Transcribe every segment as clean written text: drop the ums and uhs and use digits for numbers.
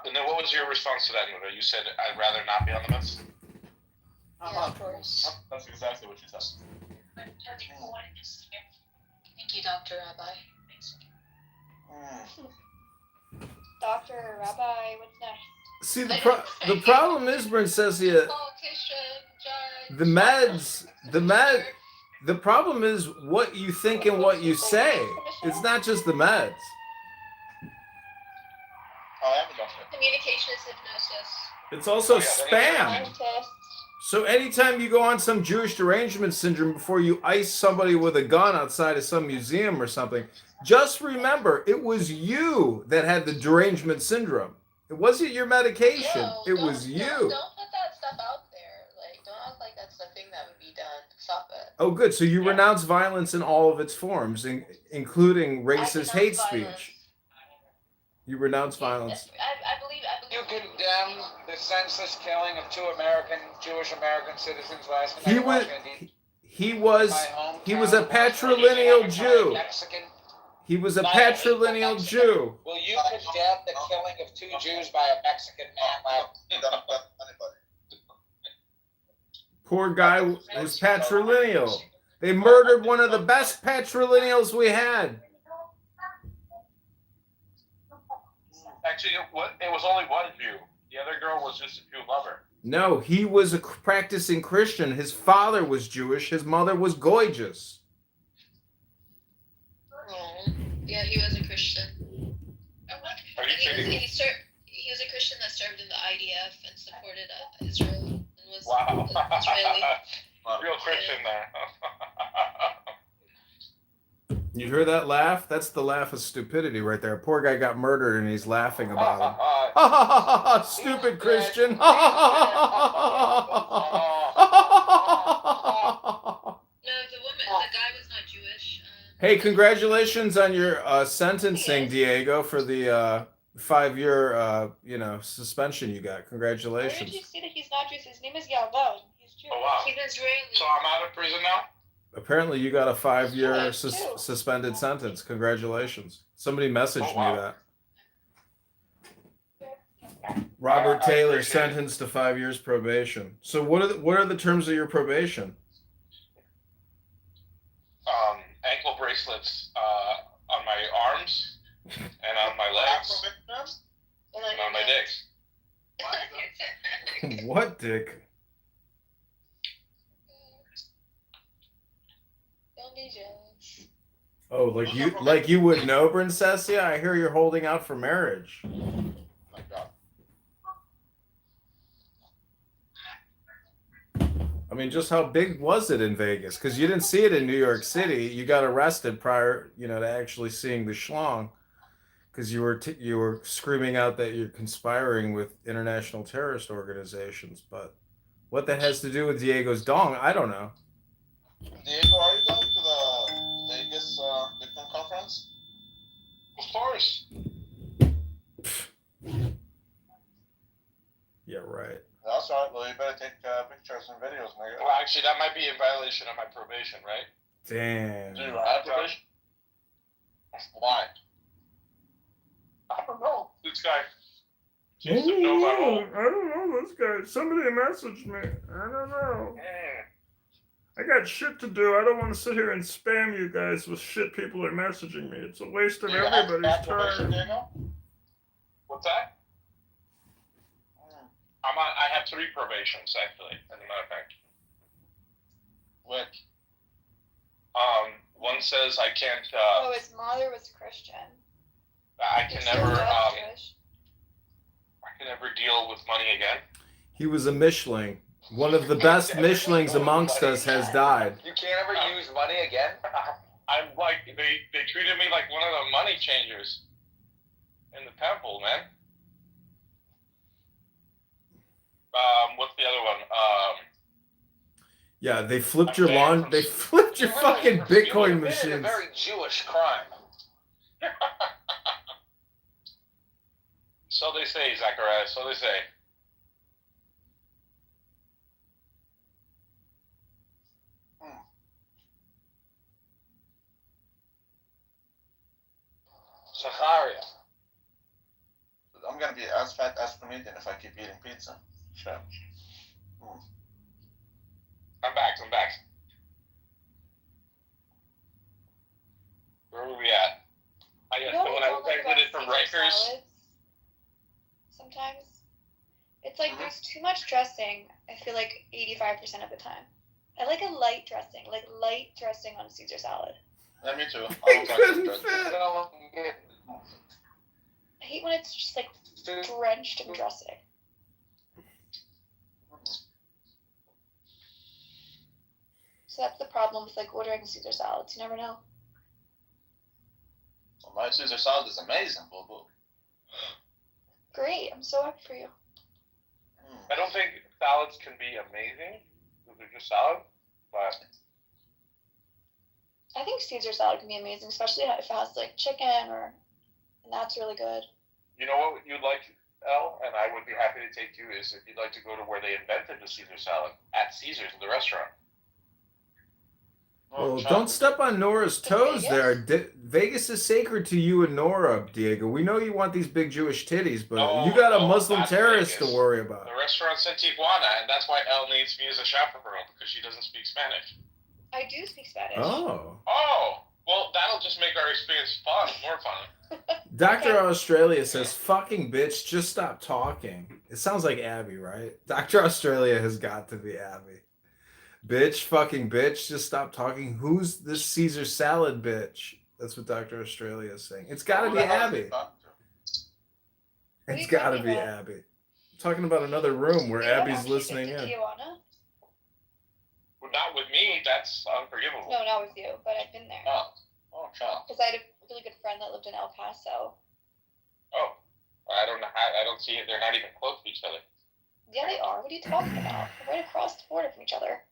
And then what was your response to that, Nuda? You said, I'd rather not be on the mess? Yeah, of course. That's exactly what you said. Thank you, Dr. Rabbi. Dr. Rabbi, what's next? See, the problem is, Princessia, the problem is what you think and what you say. It's not just the meds. Communication is hypnosis. It's also spam. So anytime you go on some Jewish derangement syndrome before you ice somebody with a gun outside of some museum or something, just remember, it was you that had the derangement syndrome. It wasn't your medication. It was you. Don't put that stuff out there. Like, don't act like that's the thing that would be done. Stop it. Oh, good. So you renounce violence in all of its forms, including racist hate speech. You renounce violence. I believe. You condemn the senseless killing of Jewish American citizens last night. He was a patrilineal Jew. He was a patrilineal Jew. Will you condemn the killing of 2 Jews by a Mexican man? Poor guy was patrilineal. They murdered one of the best patrilineals we had. Actually, it was only one Jew. The other girl was just a Jew lover. No, he was a practicing Christian. His father was Jewish. His mother was gorgeous. Yeah, he was a Christian. Are you kidding me? He was a Christian that served in the IDF and supported Israel and was Israeli. Real Christian there. You hear that laugh? That's the laugh of stupidity right there. Poor guy got murdered and he's laughing about it. Stupid Christian. No, the guy was not Jewish. Hey, congratulations on your sentencing, Diego, for the 5-year suspension you got. Congratulations. Where did you see that he's not Jewish? His name is Yalon. He's Jewish. Oh, wow. He's Israeli. So I'm out of prison now? Apparently you got a 5-year suspended sentence. Congratulations. Somebody messaged me that. Robert Taylor sentenced to 5 years probation. So what are the terms of your probation? Ankle bracelets on my arms and on my legs and on my dicks. What dick? Don't be jealous. Oh, like you would know, Princessia? I hear you're holding out for marriage. My God. I mean, just how big was it in Vegas? Because you didn't see it in New York City. You got arrested prior, to actually seeing the schlong, because you were screaming out that you're conspiring with international terrorist organizations. But what that has to do with Diego's dong, I don't know. Diego, are you going to the Vegas Bitcoin conference? Of course. Yeah, right. That's right. Well, you better take pictures and videos, nigga. Well, actually, that might be in violation of my probation, right? Damn. Do you have probation? Why? I don't know. This guy seems to know my role. I don't know this guy. Somebody messaged me. I don't know. I got shit to do. I don't want to sit here and spam you guys with shit people are messaging me. It's a waste of everybody's time. What's that? I have 3 probations, actually, as a matter of fact. Which? One says I can't. His mother was Christian. I can never deal with money again. He was a Mishling. One of the best Mishlings amongst us has died. You can't ever use money again? I'm like, they treated me like one of the money changers in the temple, man. What's the other one? Yeah, they flipped your lawn. They flipped your fucking Bitcoin machines. It's a very Jewish crime. So they say, Zachariah. So they say. Zachariah. I'm I'm gonna be as fat as comedian if I keep eating pizza. Sure. I'm back. Where were we at? I guess when I exited from Rikers. Salads, sometimes it's like there's too much dressing. I feel like 85% of the time. I like a light dressing, on Caesar salad. Yeah, me too. I couldn't dressing. fit. I hate when it's just like drenched in dressing. So that's the problem with like ordering Caesar salads. You never know. So my Caesar salad is amazing, boo boo. Great, I'm so happy for you. I don't think salads can be amazing. They're just salad, but I think Caesar salad can be amazing, especially if it has like chicken and that's really good. you know what you'd like, Elle, and I would be happy to take you, is if you'd like to go to where they invented the Caesar salad, at Caesar's, the restaurant. Well, don't step on Nora's toes Vegas? there. Vegas is sacred to you and Nora, Diego. We know you want these big Jewish titties, but No, you got a no, Muslim not terrorist Vegas. to worry about. The restaurant's in Tijuana, and that's why Elle needs me as a chaperone, because she doesn't speak Spanish. I do speak Spanish. Oh. Oh, well, that'll just make our experience fun, more fun. Dr. Australia says, fucking bitch, just stop talking. It sounds like Abby, right? Dr. Australia has got to be Abby. Bitch, fucking bitch, just stop talking. Who's this Caesar salad bitch? That's what Dr. Australia is saying. It's got to be Abby. It's got to be Abby. I'm talking about another room where Abby's listening in. Tijuana? Well, not with me, that's unforgivable. No, not with you, but I've been there. Oh, child. Because I had a really good friend that lived in El Paso. Oh, I don't know. I don't see it. They're not even close to each other. Yeah, they are. What are you talking about? They're right across the border from each other.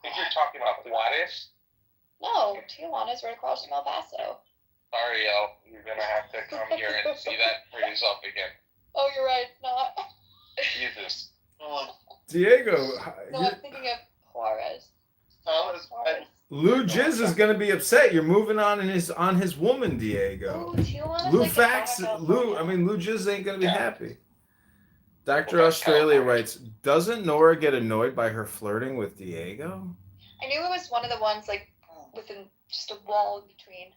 I think you're talking about Juarez. No, Tijuana's right across from El Paso. Sorry, Elle. You're going to have to come here and see that for yourself again. Oh, you're right. It's not. Jesus. Diego, No, I'm thinking of Juarez. Juarez. Lou Jizz is gonna be upset. You're moving on his woman, Diego. Ooh, Tijuana's Lou like Fax, Lou. Lou Jizz ain't gonna be happy. Dr. Well, Australia California. writes, doesn't Nora get annoyed by her flirting with Diego? I knew it was one of the ones like within just a wall in between.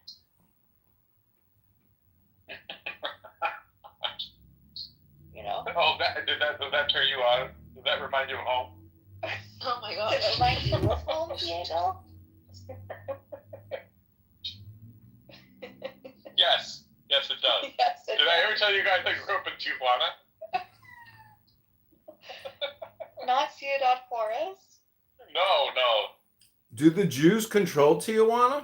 You know? Oh, did that turn you on? Did that remind you of home? Oh my god. Does it remind you of home, Diego? Yes. Yes, it does. Yes, it Did I does. ever tell you guys I grew up in Tijuana? Not Ciudad Juarez? No. Do the Jews control Tijuana?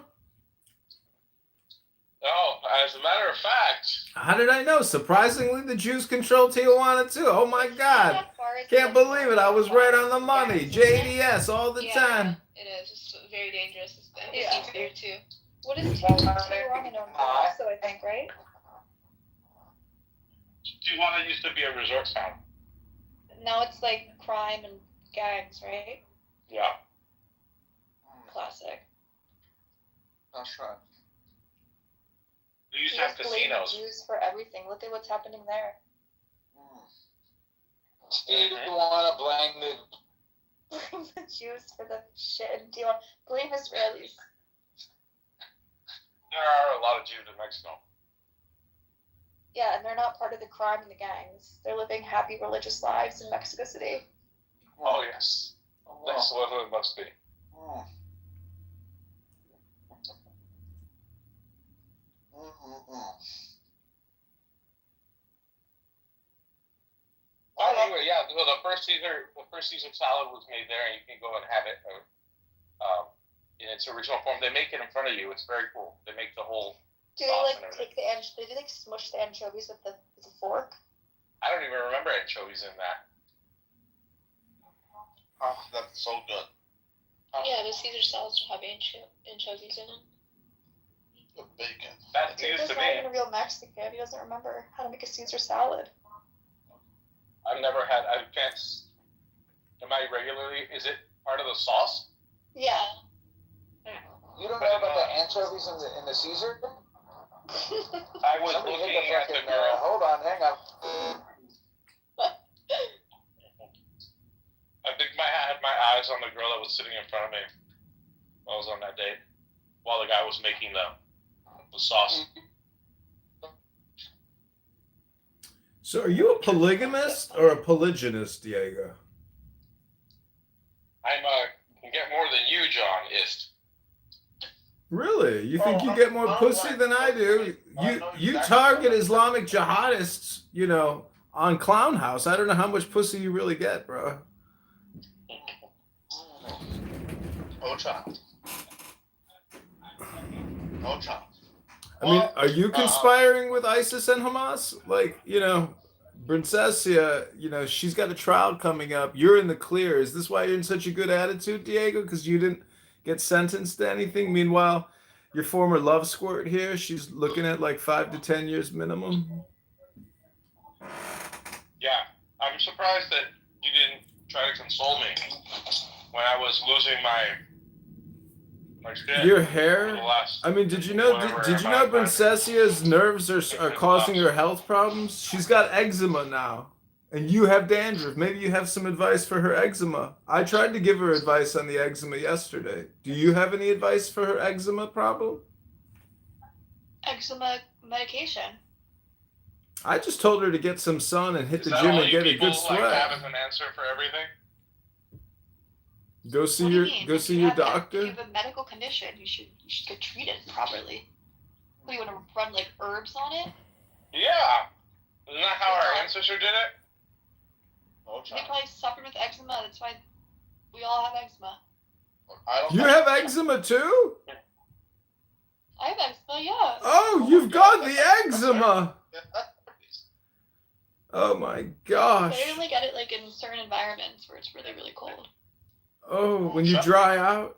No, as a matter of fact, How did I know? Surprisingly, the Jews control Tijuana too. Oh my God. Ciudad Juarez Can't is believe it. I was right on the money. Yeah. JDS all the Yeah. time. It is. It's very dangerous. It's Yeah. there too. What is Tijuana known for also, I think, right? Tijuana used to be a resort town. Now it's like crime and gangs, right? Yeah. Classic. That's right. We used You to have just blame the casinos. Jews for everything. Look at what's happening there. Steve, you want to blame the Blame the Jews for the shit in Tijuana. Blame Israelis. There are a lot of Jews in Mexico. Yeah, and they're not part of the crime and the gangs. They're living happy religious lives in Mexico City. Oh, yes. That's what it must be. Well, anyway, yeah. So the first Caesar salad was made there, and you can go and have it in its original form. They make it in front of you. It's very cool. They make the whole. Do they Sauce like and take the they like smush the anchovies with a fork? I don't even remember anchovies in that. Oh, that's so good. Yeah, the Caesar salads will have anchovies in them. The bacon. That's news He's to not me. even a real Mexican. He doesn't remember how to make a Caesar salad. I've never had. I can't. Am I regularly? Is it part of the sauce? Yeah. You don't know about the anchovies in the Caesar? I was Somebody hit looking the at the fucking. girl. Hold on, hang on. the girl that was sitting in front of me while I was on that date, while the guy was making the sauce. So, are you a polygamist or a polygynist, Diego? Can get more than you, John. Ist. Really? You think you get more pussy than I do? You target Islamic jihadists, you know, on Clown House. I don't know how much pussy you really get, bro. Oh, child. Oh, child. I mean, are you conspiring with ISIS and Hamas? Like, you know, Princessia, you know, she's got a trial coming up. You're in the clear. Is this why you're in such a good attitude, Diego? Because you didn't get sentenced to anything? Meanwhile, your former love squirt here, she's looking at like 5 to 10 years minimum. Yeah, I'm surprised that you didn't try to console me when I was losing my shit. Your for hair? the last I mean, did you know Princessia's nerves are causing her health problems? She's got eczema now. And you have dandruff. Maybe you have some advice for her eczema. I tried to give her advice on the eczema yesterday. Do you have any advice for her eczema problem? Eczema medication. I just told her to get some sun and hit Is the that gym all and you get a people good like have sweat. as an answer for everything? Go see What do you your mean? go If see you your have a- doctor. If you have a medical condition, you should get treated properly. What, do you want to run like herbs on it? Yeah. Isn't that how our ancestor did it? Oh, They child. probably suffered with eczema. That's why we all have eczema. I don't You think- have eczema too? I have eczema, yeah. Oh, you've got the eczema. Oh my gosh. They only get it like in certain environments where it's really, really cold. Oh, when you dry out.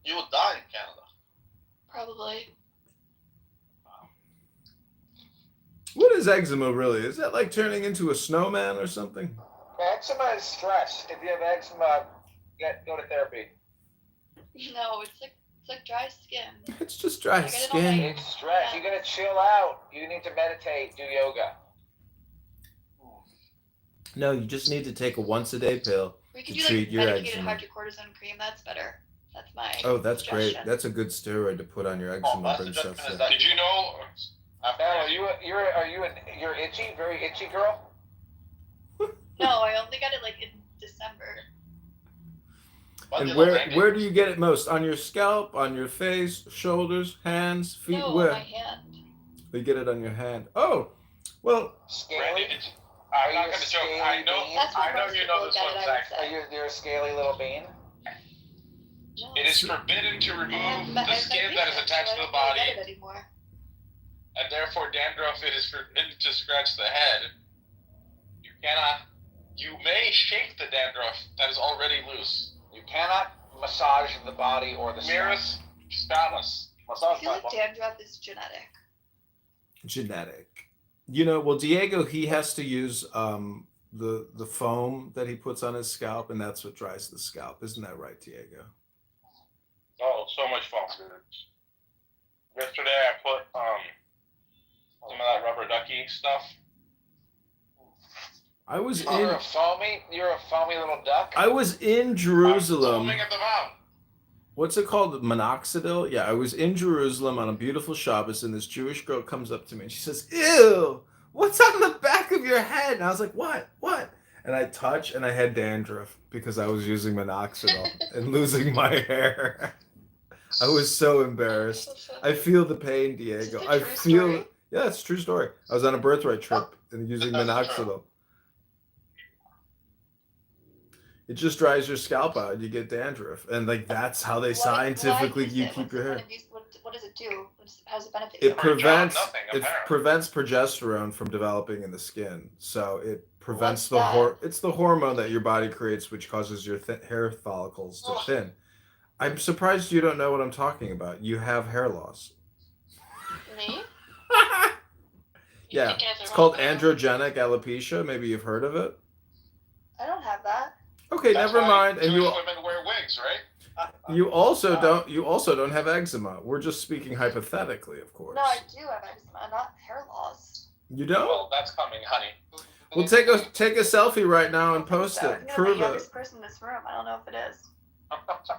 You would die in Canada. Probably. What is eczema really? Is that like turning into a snowman or something? Eczema is stress. If you have eczema, go to therapy. No, it's like dry skin. It's just dry I get it on skin. my- It's stress. You gotta chill out. You need to meditate, do yoga. No, you just need to take a once a day pill. We can To do treat like your medicated eczema. hydrocortisone cream. That's better. That's my. Oh, that's great. suggestion. That's a good steroid to put on your eczema. my Brings suggestion stuff is down. that- Did you know? Are you're itchy, very itchy girl? No, I only got it like in December. Why And do you where love Andy? where do you get it most? On your scalp, on your face, shoulders, hands, feet? No, Where? my hand. You get it on your hand. Oh, well, Scaly? Randy, I'm not gonna joke. I know. That's what I know most you know people this get one, it, I Zach. would say. You're a scaly little bean? No. It is forbidden to remove My the skin that is research, attached so to I the don't really body, get it anymore. and therefore dandruff it is forbidden to scratch the head. You may shake the dandruff that is already loose. You cannot massage the body or the skin. Mirus status. I Massage feel my like body. dandruff is genetic. genetic. You know, well, Diego, he has to use the foam that he puts on his scalp, and that's what dries the scalp. Isn't that right, Diego? Oh, so much fun. Yesterday I put some of that rubber ducky stuff. I was You're in a foamy little duck? I was in Jerusalem. Foaming at the mouth. What's it called? Minoxidil? Yeah, I was in Jerusalem on a beautiful Shabbos, and this Jewish girl comes up to me and she says, "Ew, what's on the back of your head?" And I was like, "What? What?" And I touch, and I had dandruff because I was using minoxidil and losing my hair. I was so embarrassed. I feel the pain, Diego. Is this a I true feel. story? Yeah, it's a true story. I was on a birthright trip and using minoxidil. It just dries your scalp out. You get dandruff, and like that's how they scientifically you keep your hair. What does it do? How does it benefit It you? prevents nothing, it apparently. prevents progesterone from developing in the skin. So it prevents What's that? it's the hormone that your body creates, which causes your hair follicles to Ugh. thin. I'm surprised you don't know what I'm talking about. You have hair loss. Me? Yeah, it's called androgenic alopecia. Maybe you've heard of it. I don't have that. Okay, That's never why mind. And Jewish you women wear wigs, right? you also don't have eczema. We're just speaking hypothetically, of course. No, I do have eczema, not hair loss. You don't? Well, that's coming, honey. We'll take a selfie right now and post So, it. you're the Prove it. youngest person in this room. I don't know if it is.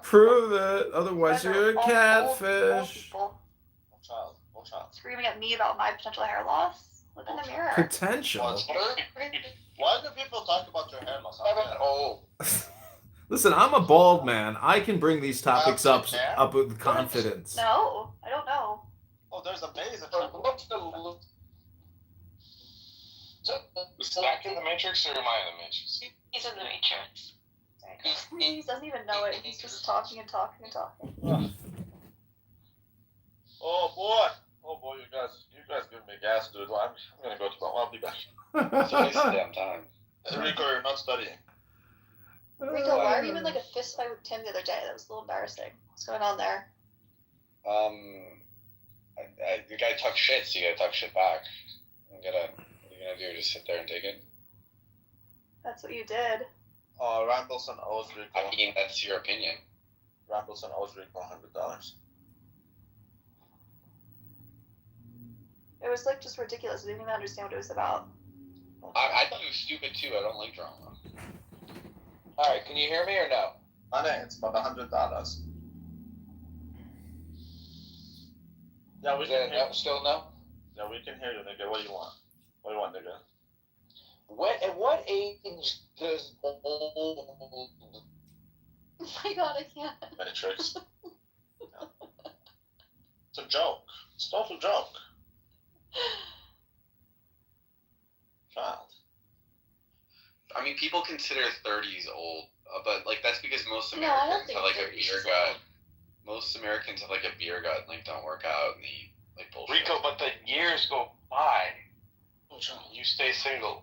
Prove it. Otherwise, You guys you're a are old catfish. people Old child. screaming at me about my potential hair loss. Look in the mirror. Potential. Why do people talk about your hair loss? Oh, Listen, I'm a bald man. I can bring these topics up with confidence. No, I don't know. Oh, there's a maze. is Stack in the Matrix or am I in the Matrix? He's in the Matrix. He doesn't even know it. He's just talking and talking and talking. Oh boy, you guys give me gas, dude. I'm gonna go to bed. I'll be back. It's a waste of damn time. Rico, you're not studying. Rico, why are you in like a fist fight with Tim the other day? That was a little embarrassing. What's going on there? The guy talks shit, so you gotta talk shit back. What are you gonna do? Just sit there and take it? That's what you did. Rambleson owes Rico. I mean, that's your opinion. Rambleson owes Rico $100. It was like just ridiculous. I didn't even understand what it was about. I thought it was stupid too. I don't like drama. Alright, can you hear me or no? Honey, it's about $100. Yeah, we Is can it hear. no, still no? Yeah, we can hear you, nigga. What do you want? What do you want, nigga? At what age does old Oh my god, I can't. Matrix. Yeah. It's a joke. It's not a joke. Child. I mean, people consider 30s old, but like that's because most No, I don't Americans think have like a 30s beer is gut. old. Most Americans have like a beer gut and like don't work out and eat like bullshit. Rico, but the years go by. Oh, child. You stay single.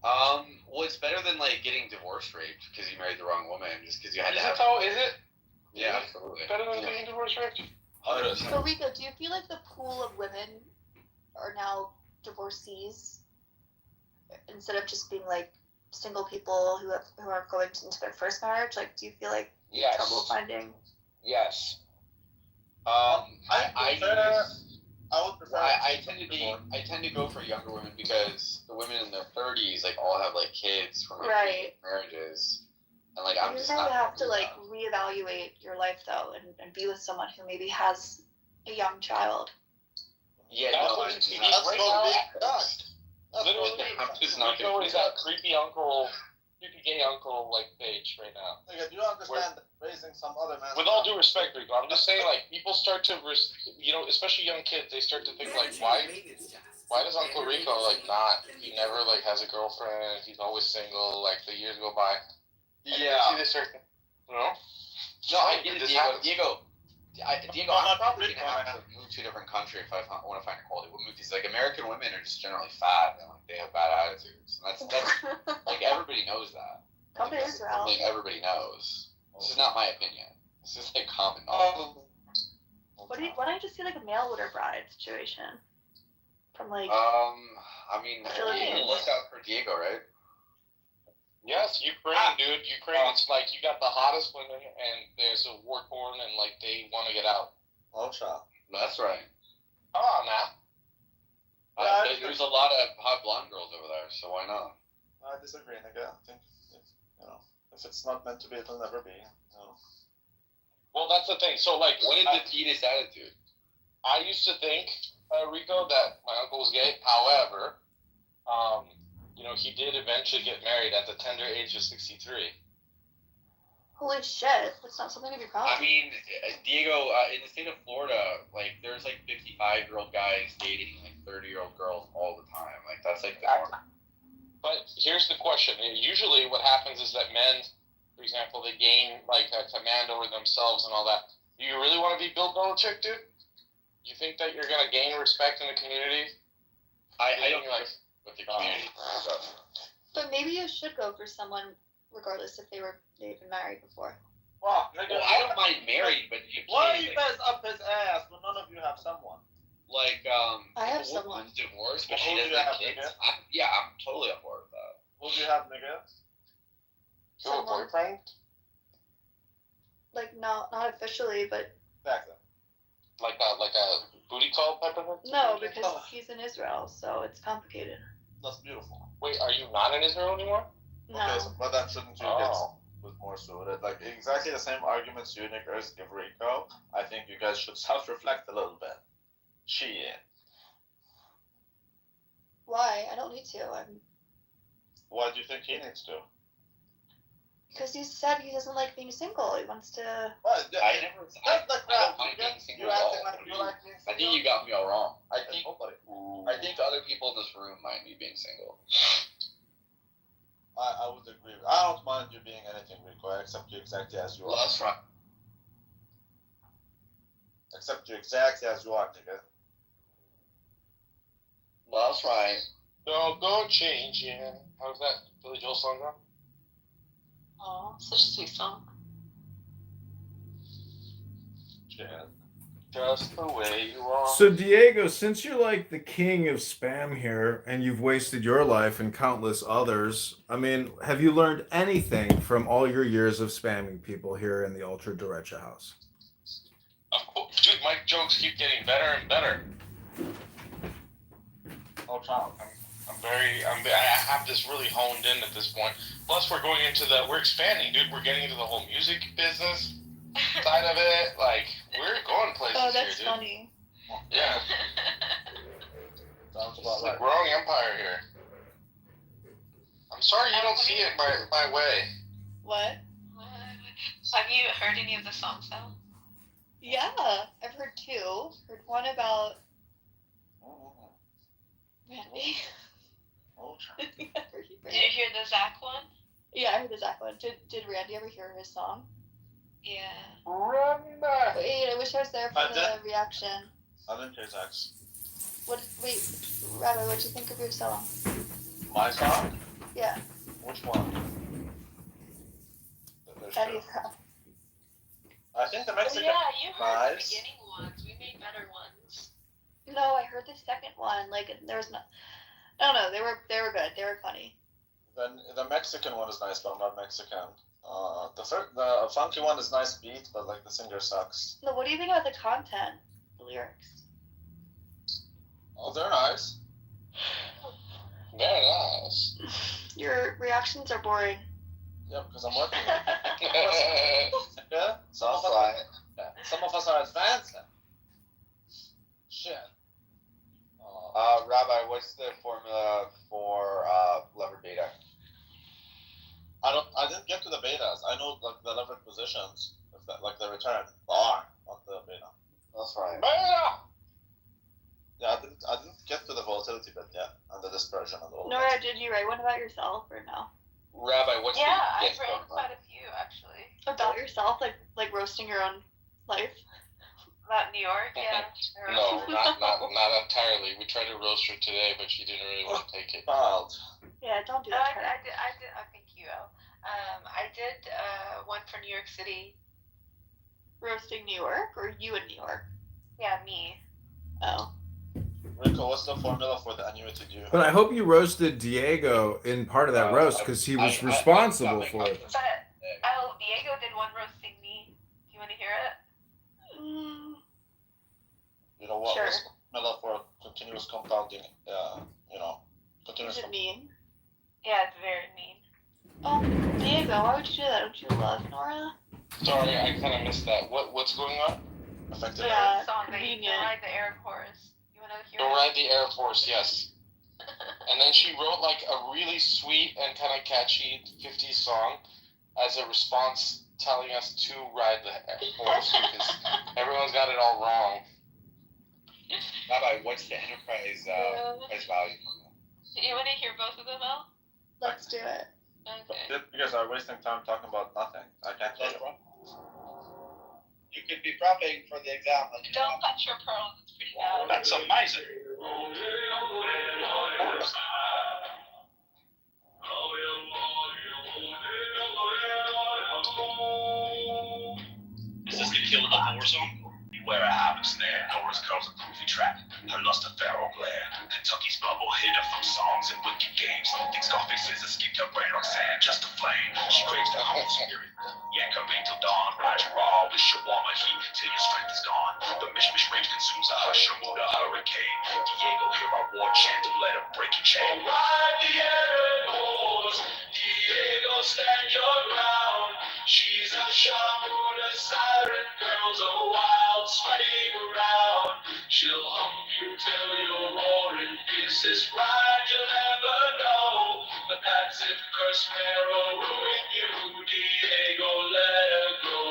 Well, it's better than like getting divorce raped because you married the wrong woman just because you had Is to it have. though? Is it? Yeah, absolutely. Better than getting divorced, right? 100%. So Rico, do you feel like the pool of women are now divorcees instead of just being like single people who are going into their first marriage? Like, do you feel like you have trouble finding? Yes. I would prefer. I tend to go for younger women because the women in their 30s like all have like kids from like Right. marriages, and like I'm You just never not. have to like reevaluate your life though, and be with someone who maybe has a young child. Yeah, That's no, what I'm you just see. not. That's so big. Literally, I'm just not Rico gonna is do that. that creepy uncle, creepy gay uncle like page right now. Nigga, do you understand that raising some other man? With all due respect, Rico, I'm just saying, like, people start to, especially young kids, they start to think, like, why does Uncle Rico, like, not, he never, like, has a girlfriend, he's always single, like, the years go by. And see, they start, No, I get it, Diego. I'm probably gonna have to move to a different country if I want to find a quality woman because like American women are just generally fat and like they have bad attitudes. And that's like everybody knows that. Come to Israel. Like everybody knows. This is not my opinion. This is like common knowledge. Why don't you just see like a mail order bride situation from like I mean, it worked out for Diego, right? yes, Ukraine, dude, Ukraine, it's like, you got the hottest women, and there's a war torn, and, like, they want to get out. Oh, child. That's right. Come on, now. There's a lot of hot blonde girls over there, so why not? I disagree, nigga. I think if it's not meant to be, it'll never be. Well, that's the thing. So, like, What a defeatist attitude. I used to think, Rico, that my uncle was gay. However, he did eventually get married at the tender age of 63. holy shit, that's not something to be proud of. I mean, Diego, in the state of Florida, like, there's, like, 55-year-old guys dating, like, 30-year-old girls all the time. Like, that's, like, the norm. But here's the question. Usually what happens is that men, for example, they gain, like, a command over themselves and all that. Do you really want to be Bill Belichick, dude? You think that you're going to gain respect in the community? I don't like with the community. But maybe you should go for someone regardless if they've been married before. Well, nigga, Well, I don't mind married, but you why are can't, you like, guys up his ass when none of you have someone? like, I have if a woman's someone. divorced, but Who she do doesn't you have have, kids. nigga? I'm totally on board with that. Who do you have, nigga? You have a Someone. boyfriend? Like not officially, but Exactly. Like a booty call type of thing? no, because he's in Israel, so it's complicated. That's beautiful. Wait, are you not in Israel anymore? No. Okay, so, but then shouldn't you get with more suited? Like exactly the same arguments you niggers give Rico. I think you guys should self-reflect a little bit. Shit. Why? I don't need to. Why do you think he needs to? Because he said he doesn't like being single. He wants to. I never. That's the I don't crap. mind being single You at all. acting like you like being I single. think you got me all wrong. I think Nobody. other people in this room mind me being single. I would agree. I don't mind you being anything, Rico. I accept you exactly as you are. Well, that's right. Accept you exactly as you are, nigga. Well, that's right. Don't go changing. How's that Billy Joel song go? Oh, such a sweet song. Yeah. Just the way you are. So Diego, since you're like the king of spam here, and you've wasted your life and countless others, I mean, have you learned anything from all your years of spamming people here in the Ultra Derecha house? Dude, my jokes keep getting better and better. Oh, child. I have this really honed in at this point. Plus, we're expanding, dude. We're getting into the whole music business side of it. Like, we're going places Oh, that's here, dude. funny. Yeah. Sounds It's about a right. growing empire here. I'm sorry you don't see it my way. What? Have you heard any of the songs though? Yeah, I've heard two. Heard one about Randy. Oh, child. Did you hear the Zach one? Yeah, I heard the Zach one. Did Randy ever hear his song? Yeah. Run back. Wait, I wish I was there for I the reaction. I didn't hear Zach's. Wait, Rabbi, what'd you think of your song? My song? Yeah, Which one? There's two. Eddie's song. I think the Oh, Mexican. yeah, you heard Nice. the beginning ones. We made better ones. No, I heard the second one. Like, there was no. I don't know. They were good. They were funny. The Mexican one is nice, but I'm not Mexican. The funky one is nice beat, but like the singer sucks. No, what do you think about the content, the lyrics? Oh, they're nice. Very nice. Your reactions are boring. Yeah, because I'm working. Yeah, some of us are advanced. Shit. Rabbi, what's the formula for lever beta? I didn't get to the betas. I know like the levered positions, like the return bar, not the beta. That's right. Yeah, I didn't get to the volatility bit yet, and the dispersion and all. Nora, did you write one about yourself or no? Rabbi, what's Yeah, the I've written quite a few actually. About yourself, like roasting your own life. About New York, yeah. No, not entirely. We tried to roast her today, but she didn't really want to take it. Child. Yeah, don't do No, that. I did. Oh, thank you, Elle. I did one for New York City. Roasting New York or you in New York? Yeah, me. Oh. Rico, what's the formula for the annuity due? But I hope you roasted Diego in part of that roast because he was responsible for it. But Diego did one roasting me. Do you want to hear it? You know what? Sure. What's the formula for continuous compounding? Is Continuous. it mean? Yeah, it's very mean. Oh, Diego, why would you do that? Don't you love Nora? Sorry, I kind of missed that. What's going on? Effective. Yeah. The song that you convenient. ride the air chorus. You want to hear Don't it? ride the Air Force, yes. And then she wrote like a really sweet and kind of catchy 50s song as a response telling us to ride the Air Force because everyone's got it all wrong. Rabbi, what's the enterprise price value? You want to hear both of them out? Let's do it. Okay. You guys are wasting time talking about nothing. I can't hear you. You could be prepping for the exam. Don't touch your pearls. It's pretty bad. That's amazing. Is this the Kill the War song? Where a habit snare, Nora's curls a groovy trap. Her lust a pharaoh glare. Kentucky's bubble hitter from songs and wicked games. Think Scarface is escaped her brain, Roxanne just a flame. She craves the home spirit. Yank her vein till dawn. Ride you raw with shawarma heat till your strength is gone. The mish-mish rage consumes a hush, a mood, a hurricane. Diego, hear our war chant to let her break your chain. Ride the Arab horse. Diego, stand your ground. She's a shaman, a siren, girls a wild, sweaty ground. She'll hump you till you're roaring, fiercest ride you'll ever know. But that's if curse Pharaoh ruin you, Diego, let her go.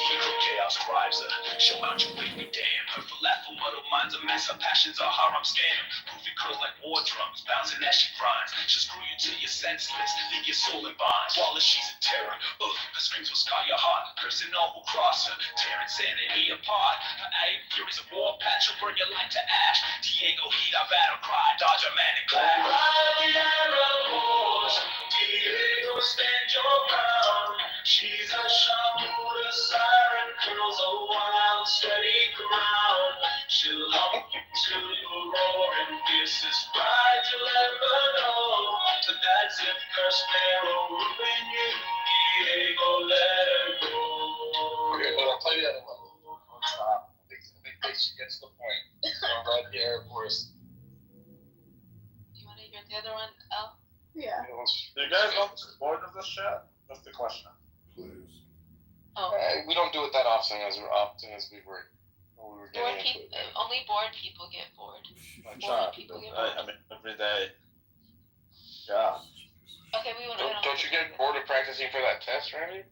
Hero chaos drives her, she'll mount your way, be damned. Her falafel muddled minds a mess, her passions are haram scam. Groovy curls like war drums, bouncing as she grinds. She'll screw you till you're senseless, leave your soul in bonds. Wallace, she's in terror, her screams will scar your heart. Cursing all who cross her, tearing sanity apart. Her iron furies of war patch will burn your life to ash. Diego, heed our battle cry, dodge a man and clash. Ride the Arab horse, Diego, stand your ground. She's a shaman, a siren, curls a wild, steady ground. She'll hump you till you're roaring, fiercest ride you'll ever know. But that's if curse Pharaoh ruin you, Diego, let her go. Okay, but I'll tell you that one stop. I think she gets the point. Ride the Air Force. You want to hear the other one? Oh. Yeah. Do you guys not bored of this shit? That's the question. Please. Oh. We don't do it that often as we were Bored getting into people, it. only bored people get bored. My Bored job. people get I bored. mean, every day. Yeah. Okay, we want to. Don't you get bored of practicing for that test, Randy?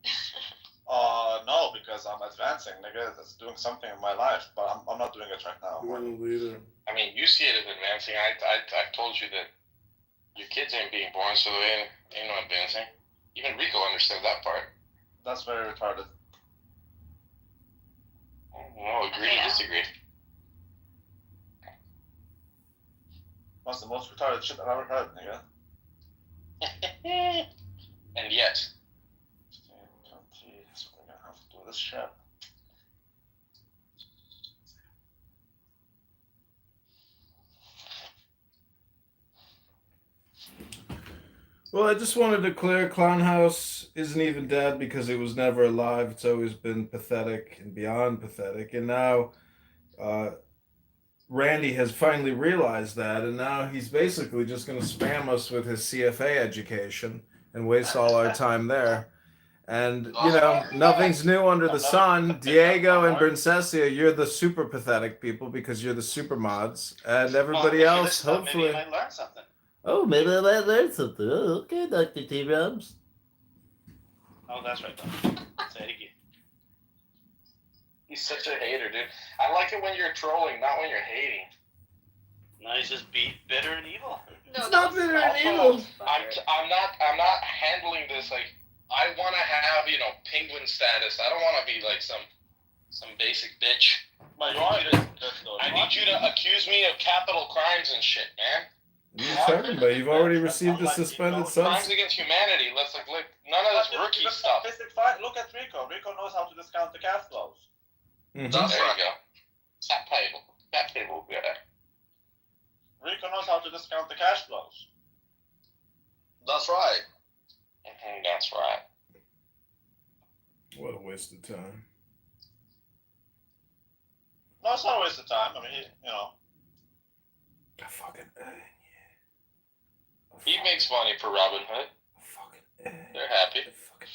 No, because I'm advancing, nigga. That's doing something in my life, but I'm not doing it right now. You're the leader. I mean, you see it as advancing. I've told you that your kids ain't being born, so they ain't no advancing. Even Rico understood that part. That's very retarded. Well, agree to disagree. That's the most retarded shit I've ever heard, nigga. And yet. 20, so we're gonna have to do this shit. Well, I just wanted to clear Clown House isn't even dead because it was never alive. It's always been pathetic and beyond pathetic. And now Randy has finally realized that, and now he's basically just going to spam us with his CFA education and waste all our time there. And, you know, nothing's new under the sun. Diego and Brincesia, you're the super pathetic people because you're the super mods. And everybody else, hopefully. Maybe you might learn something. Oh, maybe I might learn something. Oh, okay, Dr. T-Rubs. Oh, that's right, Doc. Say it again. He's such a hater, dude. I like it when you're trolling, not when you're hating. No, he's just bitter and evil. No, It's not bitter and evil. I'm not handling this like I want to have, you know, penguin status. I don't want to be like some basic bitch. But I need you to accuse me of capital crimes and shit, man. What are you talking about? You've already received a suspended Crimes sentence. against humanity. Let's like none of this rookie stuff. Look at Rico. Rico knows how to discount the cash flows. Mhm. There you go. That table, yeah. Rico knows how to discount the cash flows. That's right. That's right. What a waste of time. No, it's not a waste of time. I mean, you know. A fucking He makes money for Robin Hood. They're happy.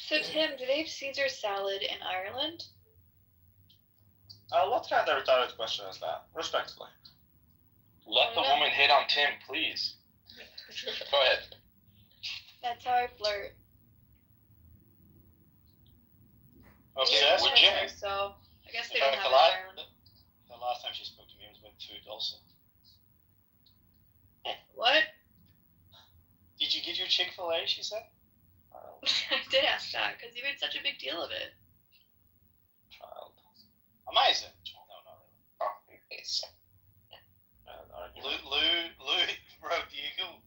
So Tim, do they have Caesar salad in Ireland? What kind of retarded question is that? Respectfully. Let the woman hit on Tim, please. Go ahead. That's how I flirt. Okay, with Jimmy. So I guess they don't have it in Lie? Ireland. The last time she spoke to me was with food also. What? Did you get your Chick-fil-A, she said? I did ask that because you made such a big deal of it. Child. Amazing. No, not really. Lou, bro, Diego.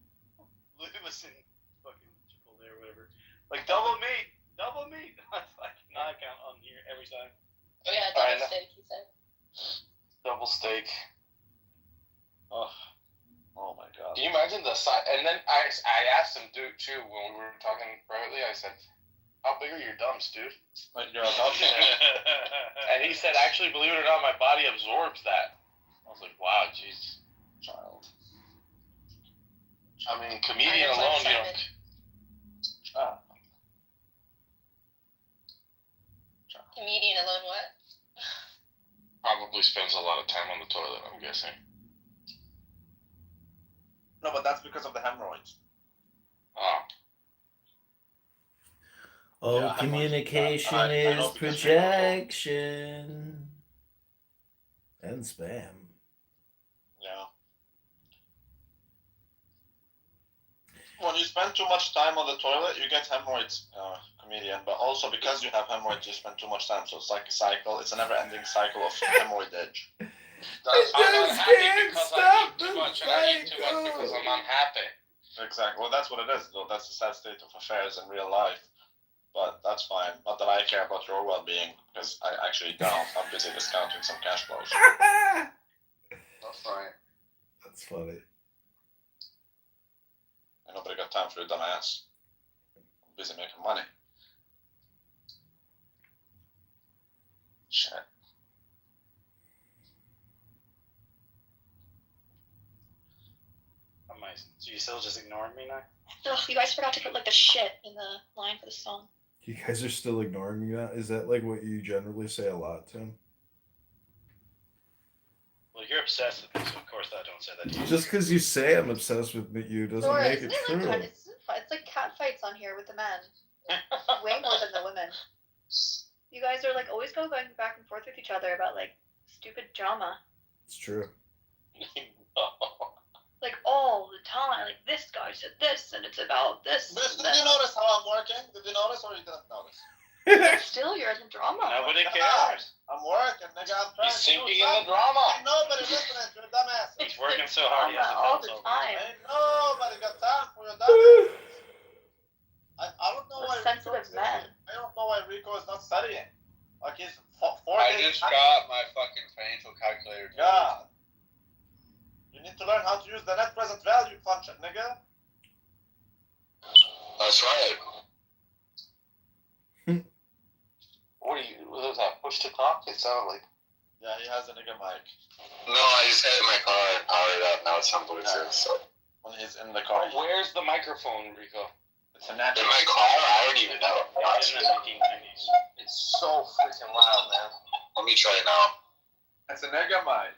Lou was in fucking Chick-fil-A or whatever. Like, double meat. I was like, no, I count on here every time. Oh yeah, I double know. steak. He said. Double steak. Oh my god. Can you imagine the size? And then I asked him too when we were talking privately. I said, "How big are your dumps, dude?" Like you're adopting. And he said, "Actually, believe it or not, my body absorbs that." I was like, "Wow, jeez." Child. I mean, comedian alone, you know. Ah. Comedian alone, what? Probably spends a lot of time on the toilet, I'm guessing. No, but that's because of the hemorrhoids. Oh. Oh, Yeah, communication I is know because projection. And spam. Yeah. When you spend too much time on the toilet, you get hemorrhoids, comedian. But also because you have hemorrhoids, you spend too much time. So it's like a cycle. It's a never-ending cycle of hemorrhoidage. I'm unhappy because I eat too much, and I eat too much because I'm unhappy. Exactly. Well, that's what it is, though. That's the sad state of affairs in real life. But that's fine. Not that I care about your well-being, because I actually don't. I'm busy discounting some cash flows. That's right. That's funny. And nobody got time for your dumb ass. I'm busy making money. Shit. Amazing. So you still just ignoring me now? Ugh, you guys forgot to put like the shit in the line for the song. You guys are still ignoring me now? Is that like what you generally say a lot, Tim? Well, you're obsessed with me, so of course I don't say that to you. Just because you say I'm obsessed with you doesn't Dora, make isn't it true. like it's like cat fights on here with the men. Way more than the women. You guys are like always going back and forth with each other about like stupid drama. It's true. Like all the time. Like this guy said this and it's about this. Did you notice how I'm working? Did you notice or you didn't notice? But still, you're in the drama. Nobody cares. I'm working, nigga. I'm trying He's to do sinking in the something. drama. Ain't nobody listening to your dumbass. He's working so hard he has to all bounce the over. time. Ain't nobody got time for your dumbass. I don't know why Sensitive men. I don't know why Rico is not studying. Like he's 4 I days. just got my fucking financial calculator. God. You need to learn how to use the net present value function, nigga. That's right. What was that? Push to talk? It sounded like. Yeah, he has a nigga mic. No, I just had it in my car and powered it up. Now it's on Bluetooth. So. When he's in the car. Where's the microphone, Rico? It's a In natural. my car? I don't even know. In the 1990s. It's so freaking loud, man. Let me try it now. It's a nigga mic.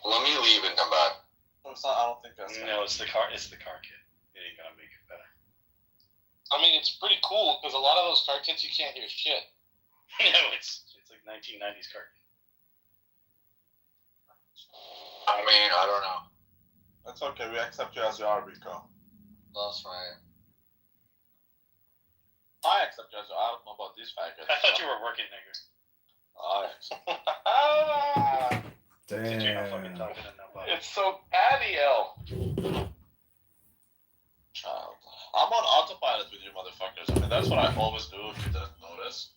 Let me leave and come back. It's not, I don't think that's No, it's the car. It's the car kit. It ain't gonna make it better. I mean, it's pretty cool because a lot of those car kits you can't hear shit. No, it's like 1990s car kit. I mean, I don't know. That's okay. We accept you as you are, Rico. That's right. I accept you as you are. I don't know about these faggots. I thought you were working, nigger. Did you not fucking Damn. talking to nobody? It's so catty, L. Child. I'm on autopilot with you motherfuckers. I mean, that's what I always do if you didn't notice.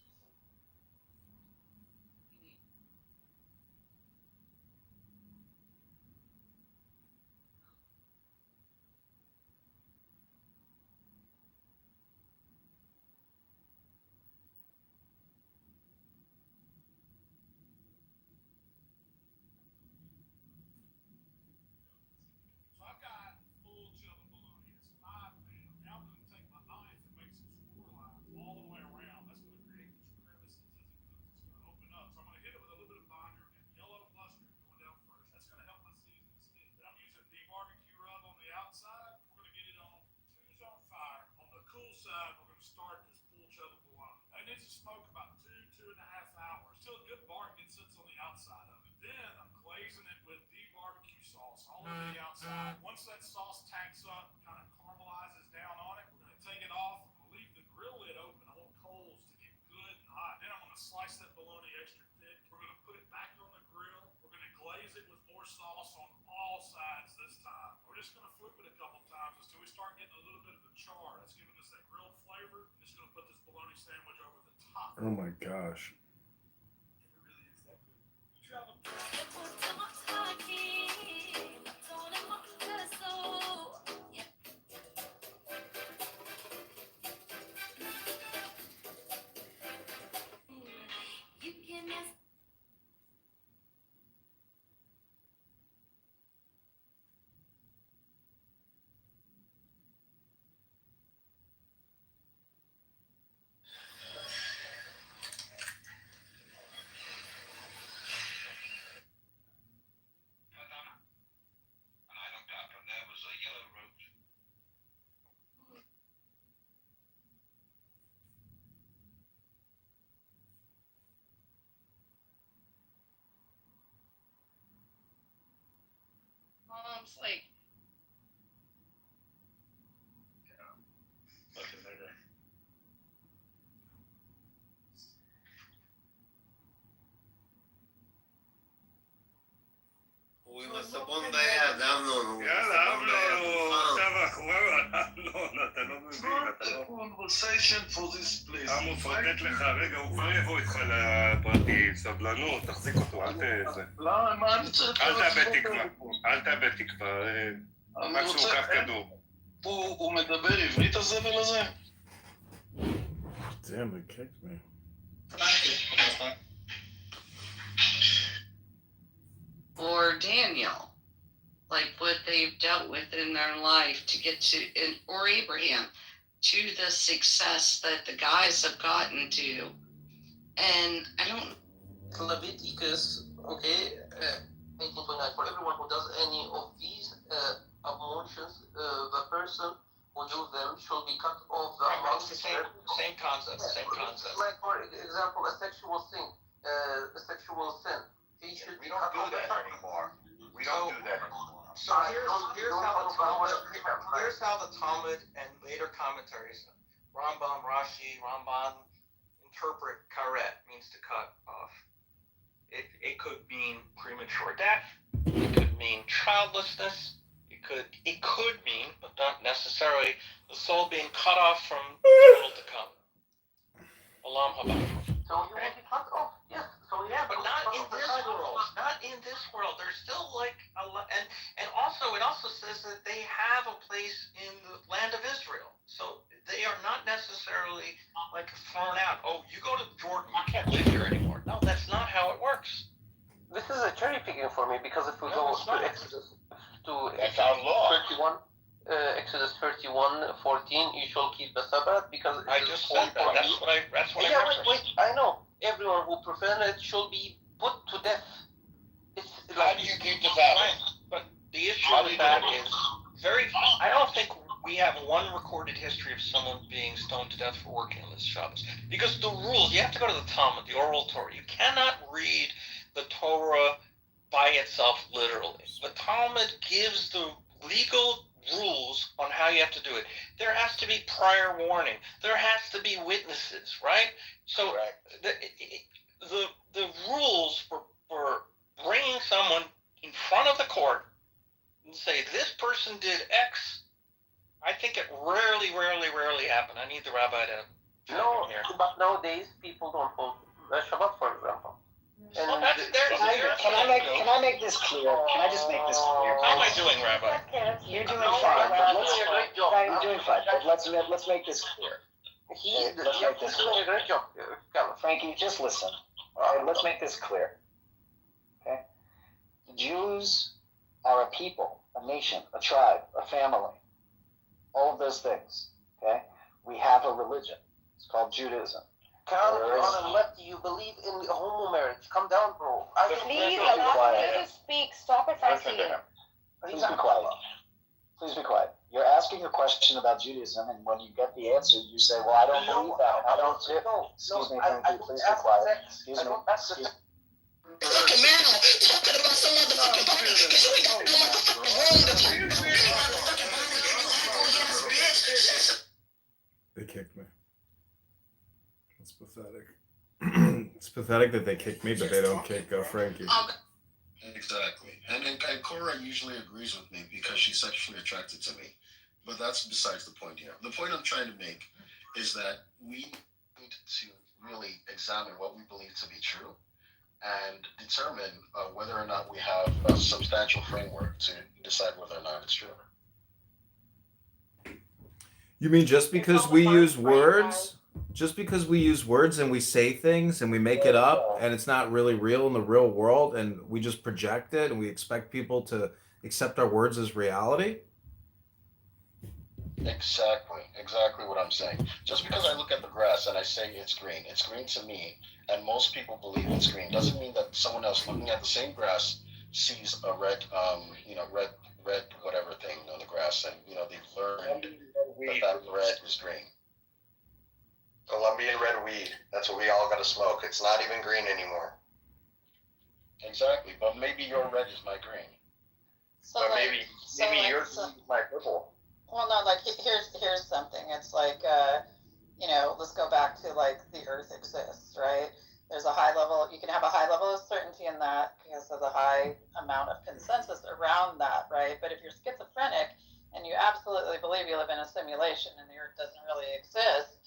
So I've got full chili bologna. It's 5 pounds. Now I'm going to take my knife and make some score lines all the way around. That's going to create these crevices as it cooks. It's going to open up. So I'm going to hit it with a little bit of binder and yellow mustard going down first. That's going to help my season the skin. Then I'm using the barbecue rub on the outside. We're going to get it on. Two's on fire. On the cool side, we're going to start this full chili bologna. It needs to smoke about 2.5 hours till a good bark gets sits on the outside of it. Then I'm glazing it with the barbecue sauce all over the outside. Once that sauce tanks up, kind of caramelizes down on it, we're going to take it off. I'm going to leave the grill lid open. I want coals to get good and hot. Then I'm going to slice that bologna extra thick. We're going to put it back on the grill. We're going to glaze it with more sauce on all sides this time. We're just going to flip it a couple times until we start getting a little bit of a char. That's giving us that grilled flavor. I'm just going to put this bologna sandwich over the Oh my gosh. Mom's like, בסבון ביד, אמנון. יאללה, אמנון, עכשיו אמנון, אתה לא מבין, אתה לא... conversation for this place. עמוס, לתת לך, רגע, הוא כבר יבוא איתך לפרטי, סבלנות, תחזיק אותו, אל תזה. לא, מה אני צריך... אל תאבד תקווה, אל תאבד תקווה, מקסימום קח כדור. הוא מדבר עברית הזבל הזה? Damn, it kicked me. Or Daniel, like what they've dealt with in their life to get to, or Abraham, to the success that the guys have gotten to. And I don't. Leviticus, okay, 18:29. For everyone who does any of these abortions, the person who do them shall be cut off. It's the same concept. Same concept. Like for example, a sexual sin. We don't do that anymore. We don't do that anymore. So here's how the Talmud and later commentaries, Rambam, Rashi, Ramban, interpret karet, means to cut off. It could mean premature death. It could mean childlessness. It could mean, but not necessarily, the soul being cut off from the world to come. Olam haba. So you will be cut off. Yes. So yeah, but not in this world. Not in this world. There's still like a lot, and also it also says that they have a place in the land of Israel. So they are not necessarily like thrown out. Oh, you go to Jordan, you can't live here anymore. No, that's not how it works. This is a cherry picking for me because if we go to Exodus That's our law. 31. Exodus 31:14, you shall keep the Sabbath because I just said that. That's what I referenced. Wait, I know. Everyone who profane it shall be put to death. How do you keep the Sabbath? But the issue with that is I don't think we have one recorded history of someone being stoned to death for working on this Shabbos. Because the rules, you have to go to the Talmud, the oral Torah. You cannot read the Torah by itself literally. The Talmud gives the legal rules on how you have to do it. There has to be prior warning. There has to be witnesses, right? So the rules for bringing someone in front of the court and say this person did X, I think it rarely happened. I need the rabbi to No, but nowadays people don't hold Shabbat, for example. Can I make this clear? Can I just make this clear? How am I doing, Rabbi? You're doing fine, but you're doing fine. But let's make this clear. You're doing a great job, Frankie, just listen. Okay, let's make this clear. Okay, the Jews are a people, a nation, a tribe, a family. All of those things. Okay, we have a religion. It's called Judaism. Carl, you're on the left. You believe in homo marriage. Come down, bro. Please allow me to speak. Stop it, Frankie. Please be quiet. Please be quiet. You're asking a question about Judaism, and when you get the answer, you say, "Well, I don't believe that, and I don't." Excuse me, Frankie. Please be quiet. Excuse me. Fucking man, talking about some motherfucking body, because you ain't got no motherfucking room. They kicked me. It's pathetic. It's pathetic that they kick me, but they don't kick Frankie. Exactly. And Cora usually agrees with me because she's sexually attracted to me. But that's besides the point here. The point I'm trying to make is that we need to really examine what we believe to be true and determine whether or not we have a substantial framework to decide whether or not it's true. You mean just because we use words? Just because we use words and we say things and we make it up and it's not really real in the real world and we just project it and we expect people to accept our words as reality? Exactly what I'm saying. Just because I look at the grass and I say it's green to me, and most people believe it's green, doesn't mean that someone else looking at the same grass sees a red, red whatever thing on the grass, and they've learned that red is green. Colombian red weed. That's what we all gotta smoke. It's not even green anymore. Exactly, but maybe your red is my green. So but like, maybe your green is my purple. Well, no, like here's something. It's like let's go back to like the Earth exists, right? There's a high level. You can have a high level of certainty in that because of the high amount of consensus around that, right? But if you're schizophrenic and you absolutely believe you live in a simulation and the Earth doesn't really exist,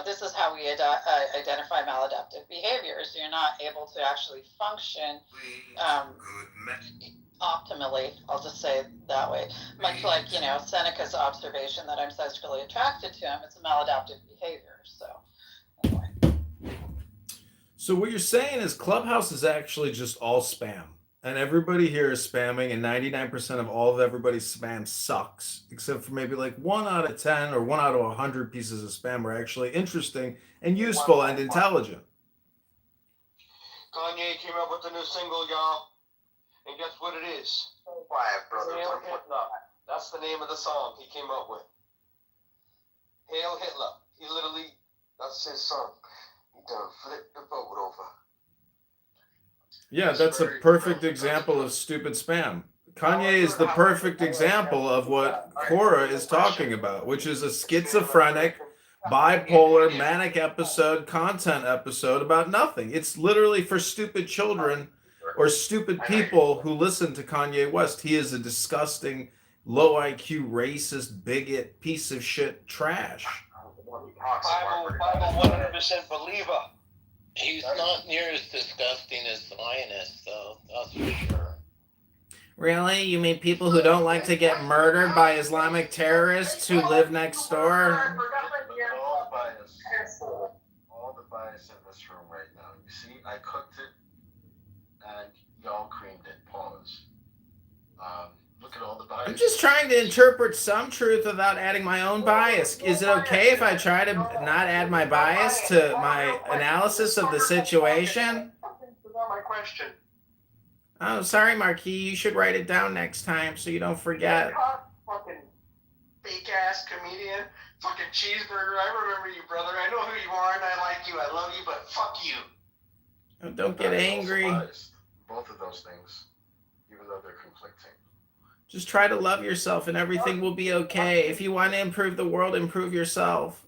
this is how we identify maladaptive behaviors. You're not able to actually function optimally. I'll just say it that way. Much like, Seneca's observation that I'm sexually attracted to him, it's a maladaptive behavior. So, anyway. So what you're saying is Clubhouse is actually just all spam. And everybody here is spamming, and 99% of all of everybody's spam sucks, except for maybe like 1 out of 10 or 1 out of 100 pieces of spam are actually interesting and useful and intelligent. Kanye came up with a new single, y'all. And guess what it is? Quiet, brother. Hail Hitler. That's the name of the song he came up with. Hail Hitler. He literally, that's his song. He done flipped the boat over. Yeah, that's a perfect example of stupid spam. Kanye is the perfect example of what Cora is talking about, which is a schizophrenic, bipolar, manic content episode about nothing. It's literally for stupid children or stupid people who listen to Kanye West. He is a disgusting, low IQ, racist, bigot, piece of shit trash. Bible 100% believer. He's not near as disgusting as Zionists, though, that's for sure. Really? You mean people who don't like to get murdered by Islamic terrorists who live next door? All the bias in this room right now. You see, I cooked it and y'all creamed it. Pause. Look at all the bias. I'm just trying to interpret some truth without adding my own bias. Is it okay if I try to not add my bias to my analysis of the situation? My question. Oh, sorry, Marquis. You should write it down next time so you don't forget. Fucking fake ass comedian. Fucking cheeseburger. I remember you, brother. I know who you are and I like you. I love you, but fuck you. Oh, don't get angry. Both of those things, even though they're conflicting. Just try to love yourself and everything will be okay. If you want to improve the world, improve yourself.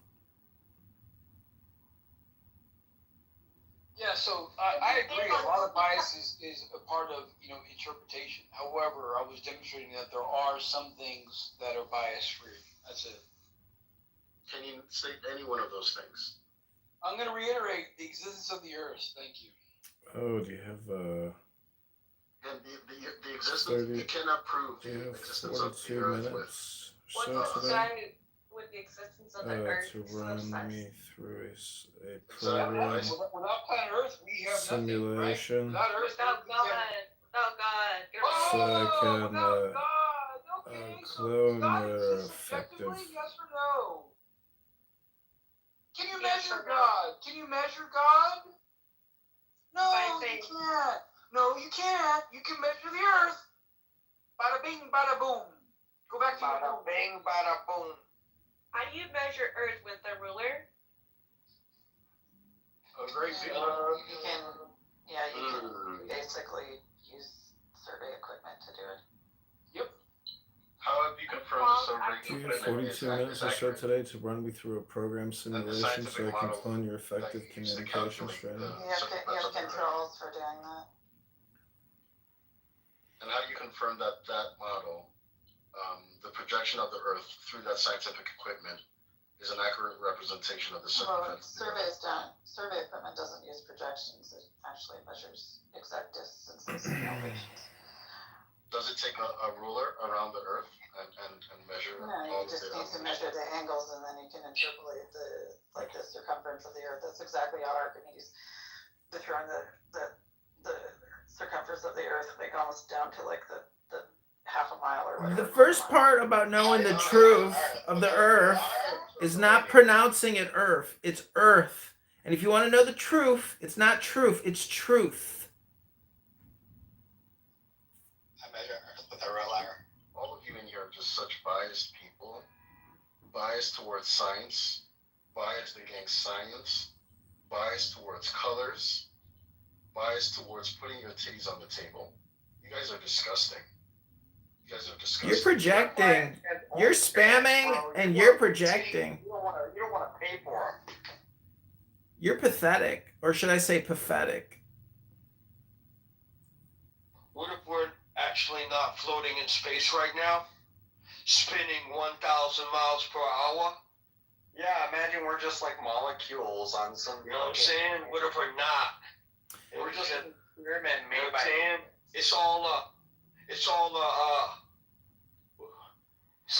Yeah, so I agree. A lot of bias is a part of interpretation. However, I was demonstrating that there are some things that are bias free. That's it. Can you state any one of those things? I'm going to reiterate the existence of the Earth. Thank you. Oh, do you have And the existence, you cannot prove the existence of the Earth with. With the existence of the Earth to run me through a program. Without planet Earth, we have simulation. Nothing, right? Without God. So I can clone their effective. Yes or no? Can you measure God? Can you measure God? No, you can't. No, you can't. You can measure the Earth. Bada bing, bada boom. Go back to bada bing, bada boom. How do you measure Earth with a ruler? A great deal. You can basically use survey equipment to do it. Yep. How have you confirmed the survey? You have 42 minutes or so today to run me through a program simulation so I can clone your effective communication strategy. You have controls for doing that. And how you confirm that model, the projection of the Earth through that scientific equipment, is an accurate representation of the Well, circumference. survey equipment doesn't use projections. It actually measures exact distances and elevations. Does it take a ruler around the Earth and measure? No, you just need to measure the angles, and then you can interpolate the circumference of the Earth. That's exactly how Archimedes determined the circumference of the Earth, like almost down to like the half a mile or whatever. The first part about knowing the truth of the Earth is not pronouncing it Earth. It's Earth. And if you want to know the truth, it's not truth. It's truth. I measure Earth with a ruler. All of you in here are just such biased people. Biased towards science. Biased against science. Biased towards colors. Biased towards putting your titties on the table. You guys are disgusting. You guys are disgusting. You're projecting. You're spamming and you're projecting. You don't want to pay for them. You're pathetic. Or should I say pathetic? What if we're actually not floating in space right now? Spinning 1,000 miles per hour? Yeah, imagine we're just like molecules on some. You know what I'm saying? What if we're not? We're just an experiment You know made what I'm saying? It's all it's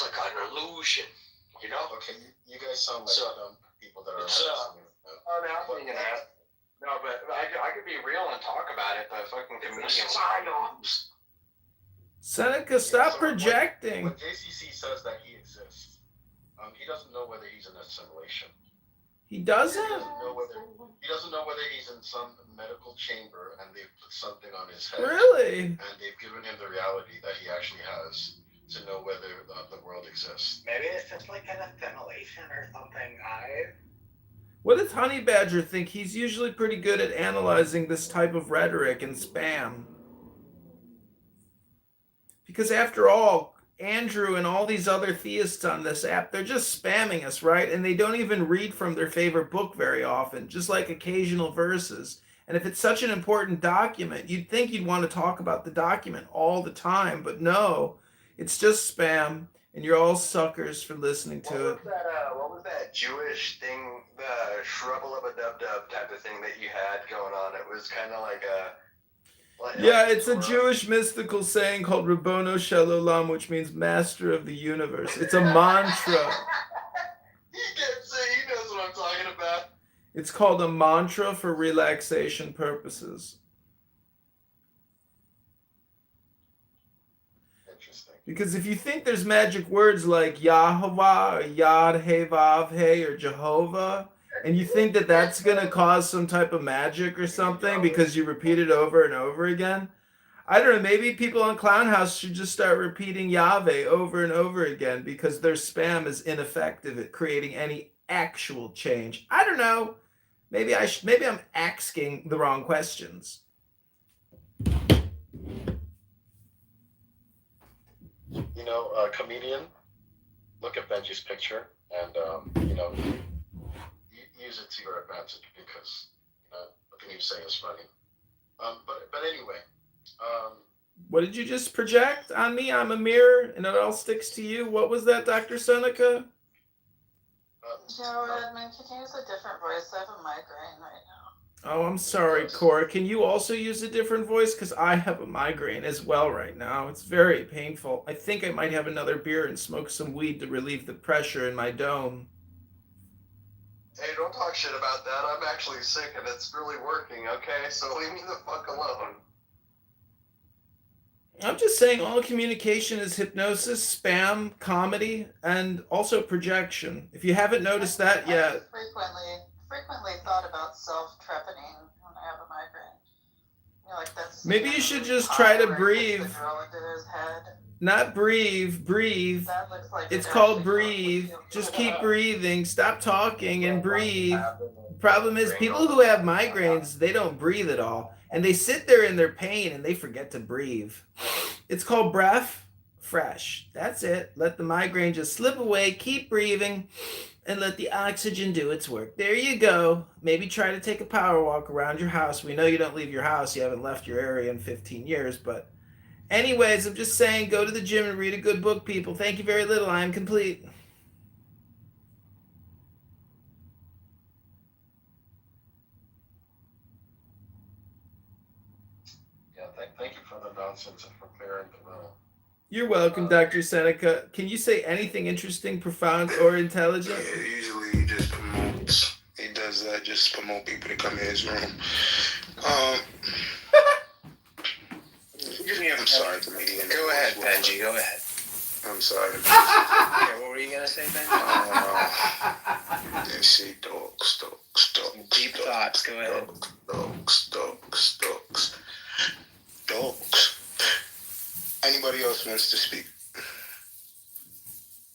like an illusion, you know? Okay, you guys sound like people that are. I'm an ass. No, but I could be real and talk about it, but fucking comedian. Psyops. Seneca, stop projecting. When JCC says that he exists, he doesn't know whether he's in a simulation. He doesn't? He doesn't know whether he's in some medical chamber and they've put something on his head. Really? And they've given him the reality that he actually has to know whether the world exists. Maybe it's just like an assimilation or something, guys. What does Honey Badger think? He's usually pretty good at analyzing this type of rhetoric and spam. Because after all, Andrew and all these other theists on this app, they're just spamming us, right? And they don't even read from their favorite book very often, just like occasional verses. And if it's such an important document, you'd think you'd want to talk about the document all the time, but no, it's just spam, and you're all suckers for listening to it. What was that Jewish thing, the shrubble-of-a-dub-dub type of thing that you had going on? It was kind of like a... Yeah, it's a Jewish mystical saying called Rabbono Shel Olam, which means master of the universe. It's a mantra. He knows what I'm talking about. It's called a mantra for relaxation purposes. Interesting. Because if you think there's magic words like Yahovah or Yad He Vav He or Jehovah, and you think that that's going to cause some type of magic or something because you repeat it over and over again, I don't know, maybe people on Clown House should just start repeating Yahweh over and over again because their spam is ineffective at creating any actual change. I don't know. Maybe I'm asking the wrong questions. You know, comedian, look at Benji's picture and, use it to your advantage because nothing you say is funny. But anyway. What did you just project on me? I'm a mirror and it all sticks to you. What was that, Dr. Seneca? Joe Redman, could you use a different voice? I have a migraine right now. Oh, I'm sorry, Cora. Can you also use a different voice? Because I have a migraine as well right now. It's very painful. I think I might have another beer and smoke some weed to relieve the pressure in my dome. Hey, don't talk shit about that. I'm actually sick and it's really working, okay? So leave me the fuck alone. I'm just saying all communication is hypnosis, spam, comedy, and also projection. If you haven't noticed that yet. Frequently thought about self-trepanning when I have a migraine. You know, like that's maybe you should just try to breathe. The drill into his head. Not breathe. That looks like It's called breathe. Just keep breathing. Stop talking and breathe. Problem is, people who have migraines, they don't breathe at all. And they sit there in their pain and they forget to breathe. It's called breath fresh. That's it. Let the migraine just slip away. Keep breathing and let the oxygen do its work. There you go. Maybe try to take a power walk around your house. We know you don't leave your house. You haven't left your area in 15 years, but anyways, I'm just saying, go to the gym and read a good book, people. Thank you very little. I am complete. nonsense and preparing the room. You're welcome, Dr. Seneca. Can you say anything interesting, profound, or intelligent? Yeah, usually he just promotes. He does that just to promote people to come in his room. I'm sorry, comedian. Go ahead, Benji. Go ahead. I'm sorry. Yeah, what were you gonna say, Benji? Let's see, dogs. Deep thoughts. Go ahead. Dogs. Anybody else wants to speak?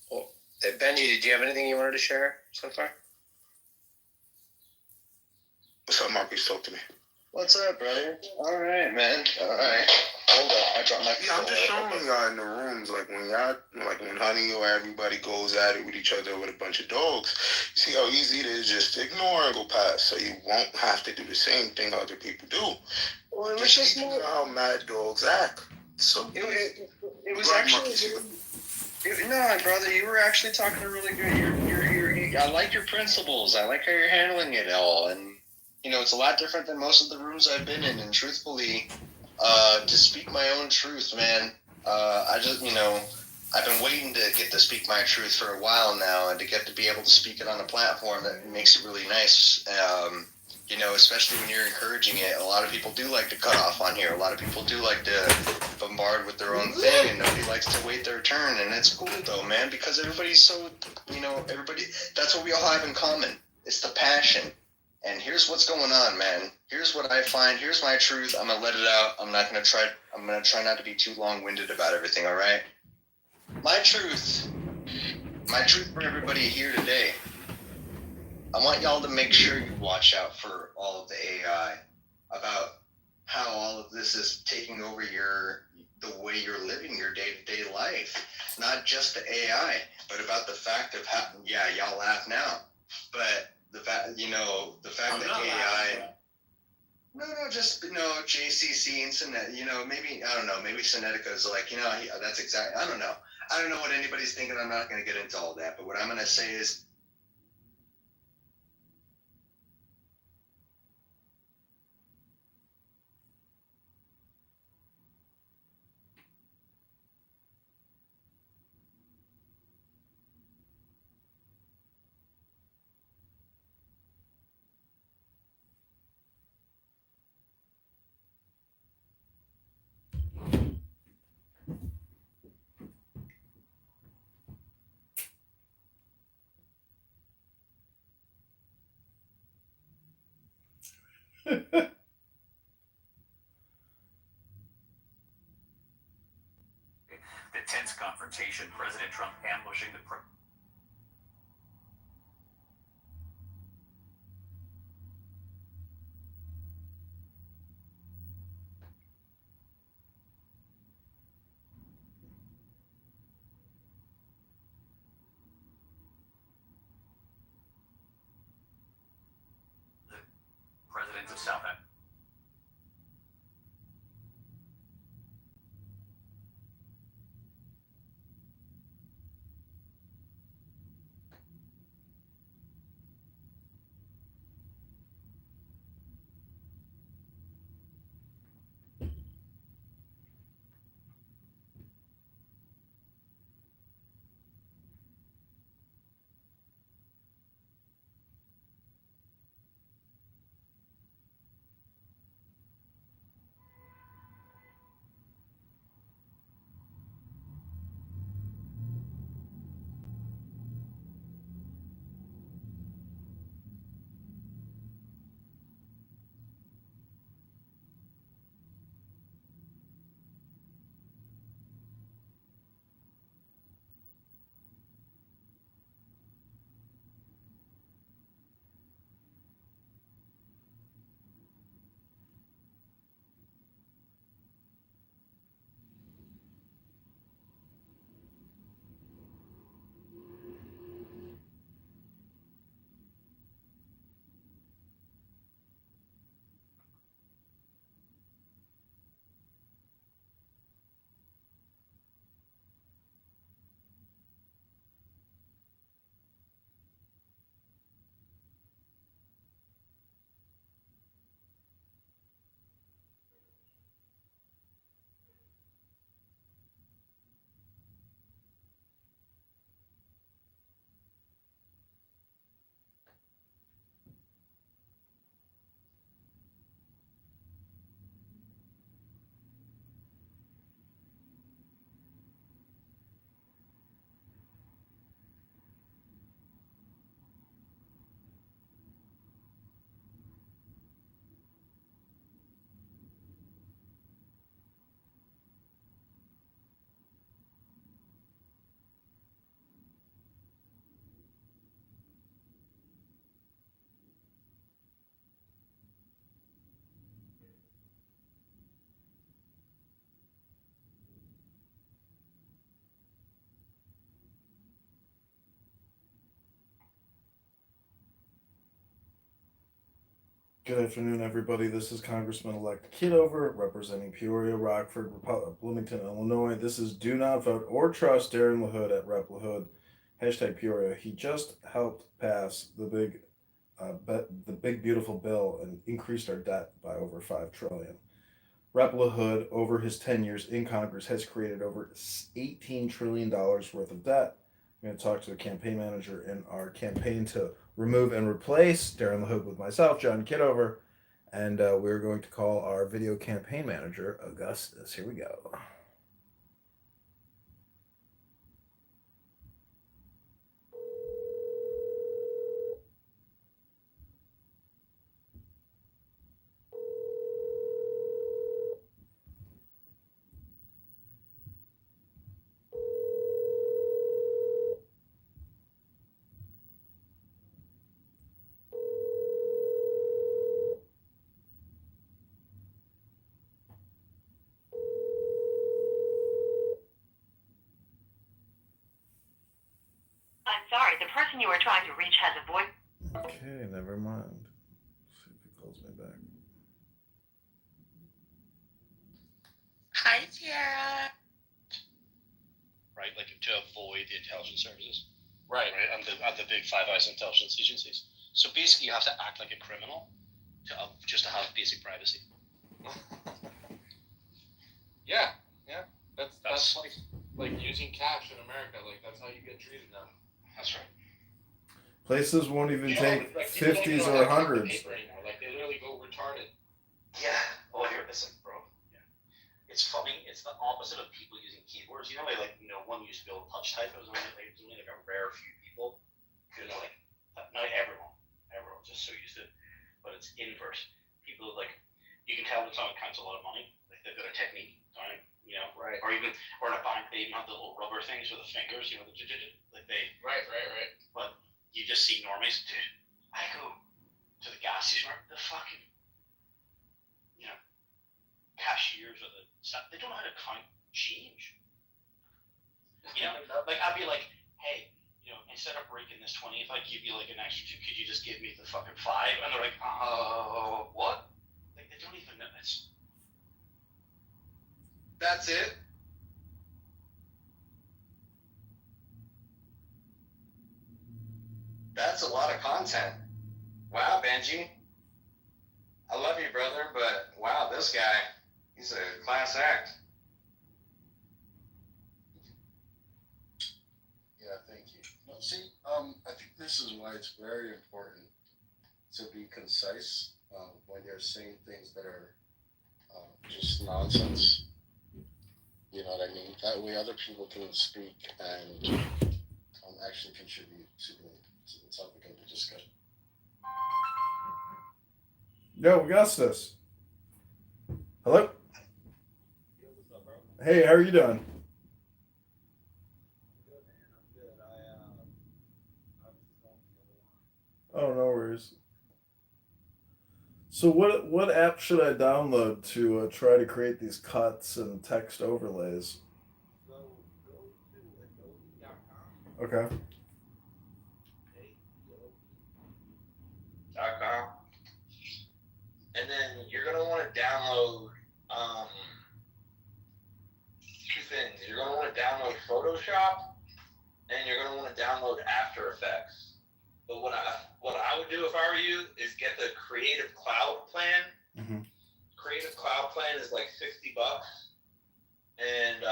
Well, Benji, did you have anything you wanted to share so far? What's up, Marcus? Talk to me. What's up, brother? All right, man. All right. Hold up. I dropped my phone. Yeah, I'm just showing y'all in the rooms, like when Honey or everybody goes at it with each other with a bunch of dogs, you see how easy it is just to ignore and go past, so you won't have to do the same thing other people do. Well, it was just more how mad dogs act. So it was actually. No, brother, you were actually talking really good. I like your principles. I like how you're handling it all, and it's a lot different than most of the rooms I've been in. And truthfully, to speak my own truth, man, I just I've been waiting to get to speak my truth for a while now, and to get to be able to speak it on a platform that makes it really nice. Especially when you're encouraging it. A lot of people do like to cut off on here. A lot of people do like to bombard with their own thing, and nobody likes to wait their turn. And it's cool though, man, because everybody's so, everybody, that's what we all have in common. It's the passion. And here's what's going on, man. Here's what I find. Here's my truth. I'm gonna let it out. I'm gonna try not to be too long-winded about everything, all right? My truth for everybody here today. I want y'all to make sure you watch out for all of the AI, about how all of this is taking over the way you're living your day-to-day life. Not just the AI, but about the fact of how, yeah, y'all laugh now, but the fact that AI, JCC and Sinetica, maybe, I don't know, maybe Sinetica is like, that's exactly, I don't know what anybody's thinking. I'm not going to get into all that, but what I'm going to say is, The tense confrontation, President Trump ambushing the president of South Africa. Good afternoon, everybody. This is Congressman-elect Kitover, representing Peoria, Rockford, Bloomington, Illinois. This is Do Not Vote or Trust Darren LaHood at Rep LaHood. Hashtag Peoria. He just helped pass the big beautiful bill and increased our debt by over $5 trillion. Rep LaHood, over his 10 years in Congress, has created over $18 trillion worth of debt. I'm going to talk to the campaign manager in our campaign to remove and replace Darren LaHood with myself, John Kitover, and we're going to call our video campaign manager, Augustus. Here we go. I'm sorry, the person you are trying to reach has a voice. Okay, never mind. Let's see if he calls me back. Hi, Tara. Right, like to avoid the intelligence services. Right. Right, and the big Five Eyes intelligence agencies. So basically, you have to act like a criminal to just to have basic privacy. Yeah. That's like using cash in America. Like that's how you get treated now. That's right. Places won't even take like, 50s or 100s. Anymore. Like they literally go retarded. Yeah. Oh, here, listen, bro. Yeah. It's funny. It's the opposite of people using keyboards. You know, one used to be able to touch type. It was only like a rare few people who like. Not everyone's just so used to it. But it's inverse. People like you can tell when someone counts a lot of money. Like they've got a technique, right? You know, right? Or in a bank, they even have the little rubber things with the fingers. You know, like they. Right. But you just see normies, dude. I go to the gas station, the fucking, cashiers or the stuff. They don't know how to count change. You know, like I'd be like, hey, instead of breaking this 20, if I give you like an extra 2, could you just give me the fucking 5? And they're like, what? Like they don't even know. That's it. That's a lot of content. Wow, Benji. I love you, brother, but wow, this guy, he's a class act. Yeah, thank you. No, see, I think this is why it's very important to be concise when you're saying things that are just nonsense. You know what I mean? That way other people can speak and actually contribute to the topic of the discussion. Yo, Augustus. Hello? Hey, how are you doing? Oh, no worries. So what app should I download to try to create these cuts and text overlays? Okay. .com. And then you're gonna want to download two things. You're gonna want to download Photoshop, and you're gonna want to download After Effects. But what I would do if I were you is get the Creative Cloud plan. Mm-hmm. Creative Cloud plan is like $60, and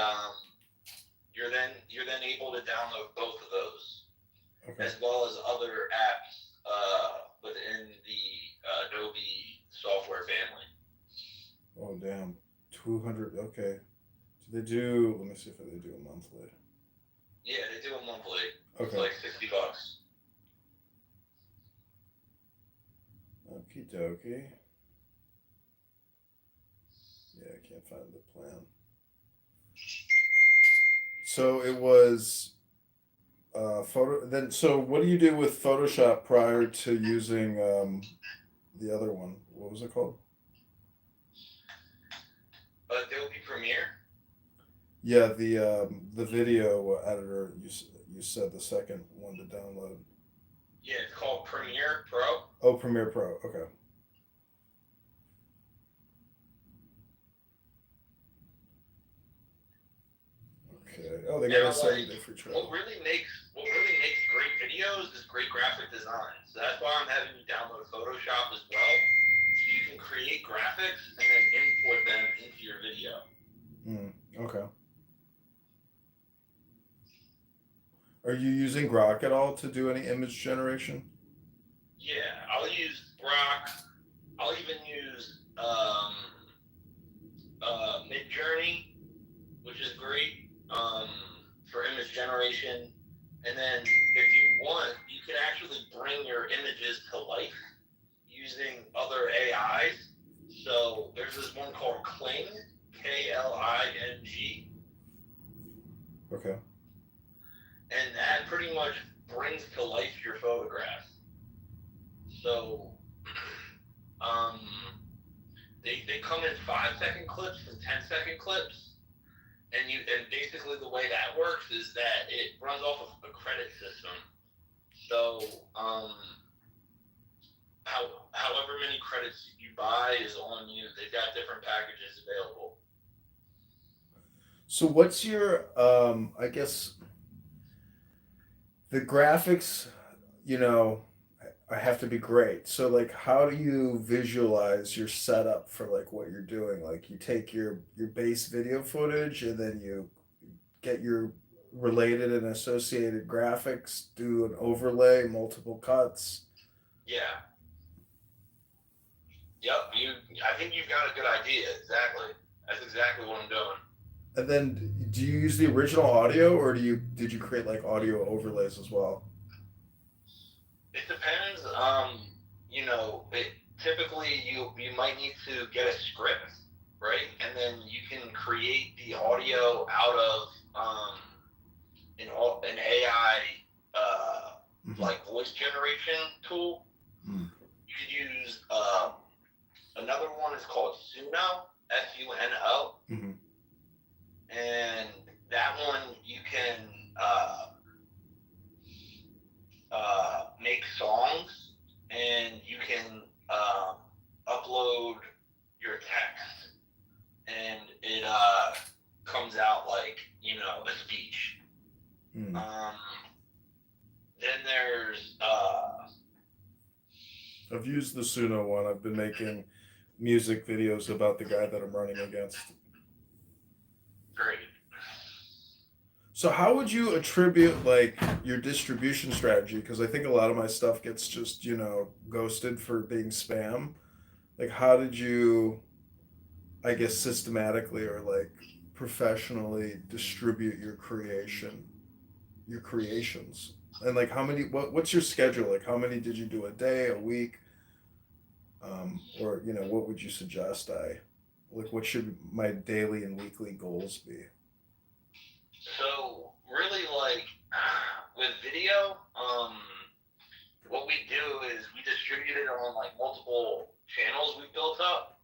you're then able to download both of those, Okay. as well as other apps within the Adobe software family. Oh, damn. 200. Okay. Do they do? Let me see if they do a monthly. Yeah, they do a monthly. Okay. It's like $60. Okie dokie. Yeah, I can't find the plan. So it was photo. Then, so what do you do with Photoshop prior to using the other one? What was it called? Adobe Premiere. Yeah, the video editor. You said the second one to download. Yeah, it's called Premiere Pro. Oh, Premiere Pro. Okay. Okay. Oh, they Now, got a 7 like, day free what trial. really makes great videos is great graphic design. So that's why I'm having you download Photoshop as well, so you can create graphics and then import them into your video. Okay. Are you using Grok at all to do any image generation? Yeah, I'll use Grok. I'll even use Midjourney, which is great for image generation. And then if you want, you can actually bring your images to life using other AIs. So there's this one called Kling, Kling. Okay. And that pretty much brings to life your photographs. So they come in 5-second clips and 10-second clips. And basically the way that works is that it runs off of a credit system. So however many credits you buy is on you. They've got different packages available. So what's your I guess the graphics, you know, have to be great. So like how do you visualize your setup for like what you're doing? Like you take your base video footage and then you get your related and associated graphics, do an overlay, multiple cuts. Yeah. Yep. I think you've got a good idea. Exactly. That's exactly what I'm doing. And then do you use the original audio or did you create like audio overlays as well? It depends. Typically you might need to get a script, right? And then you can create the audio out of an AI like voice generation tool. You could use another one is called Suno, Suno. And that one you can make songs, and you can upload your text, and it comes out like a speech. Then there's I've used the Suno one. I've been making music videos about the guy that I'm running against. Great. So how would you attribute like your distribution strategy? Because I think a lot of my stuff gets just, ghosted for being spam. Like how did you, I guess, systematically or like professionally distribute your creations? And like how many, what's your schedule? Like how many did you do a day, a week? Or, what would you suggest what should my daily and weekly goals be? So really, like with video, what we do is we distribute it on like multiple channels we built up.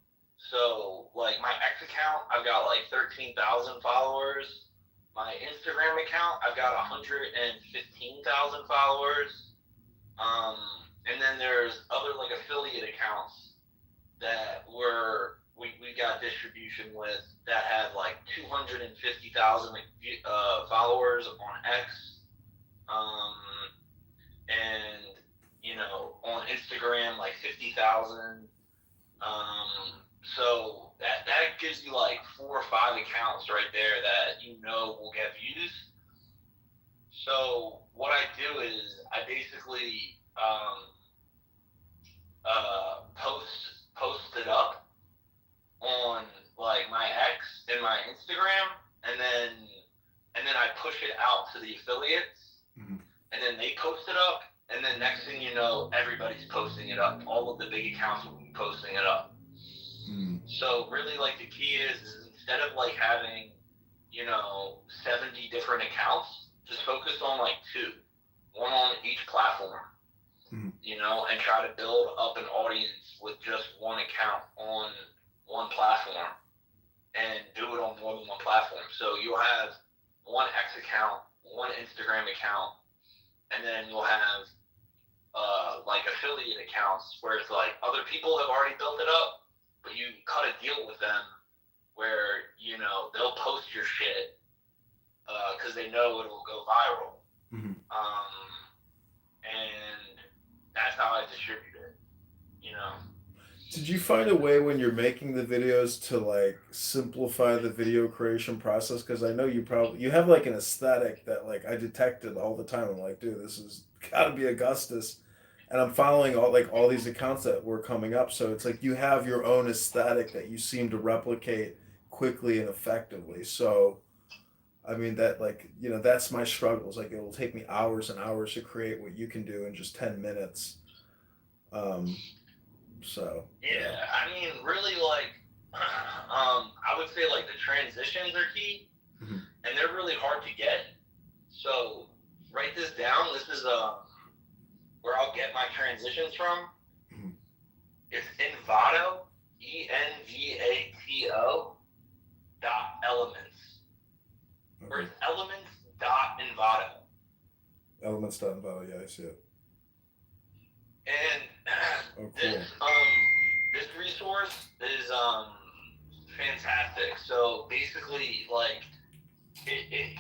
So like my X account, I've got like 13,000 followers. My Instagram account, I've got 115,000 followers. And then there's other like affiliate accounts that we got distribution with that have like 250,000 followers on X, and on Instagram like 50,000. So that gives you like 4 or 5 accounts right there that will get views. So what I do is I basically post it up on like my X and my Instagram, and then I push it out to the affiliates, and then they post it up, and then next thing you know, everybody's posting it up. All of the big accounts will be posting it up. So really, like the key is instead of like having 70 different accounts, just focus on like 2, one on each platform. And try to build up an audience with just one account on one platform, and do it on more than one platform. So you'll have one X account, one Instagram account, and then you'll have like affiliate accounts where it's like other people have already built it up, but you cut a deal with them where they'll post your shit they know it will go viral. Mm-hmm. And that's how I distribute it. You know. Did you find a way when you're making the videos to like simplify the video creation process? Because I know you have like an aesthetic that like I detected all the time. I'm like, dude, this is gotta be Augustus, and I'm following all these accounts that were coming up. So it's like you have your own aesthetic that you seem to replicate quickly and effectively. So I mean that like that's my struggles. Like it will take me hours and hours to create what you can do in just 10 minutes. So yeah, I mean, really, like, I would say like the transitions are key, and they're really hard to get. So write this down. This is where I'll get my transitions from. It's Envato, ENVATO .elements, or it's elements .envato. Elements.envato, yeah, I see it. And oh, cool. This resource is fantastic. So basically, like it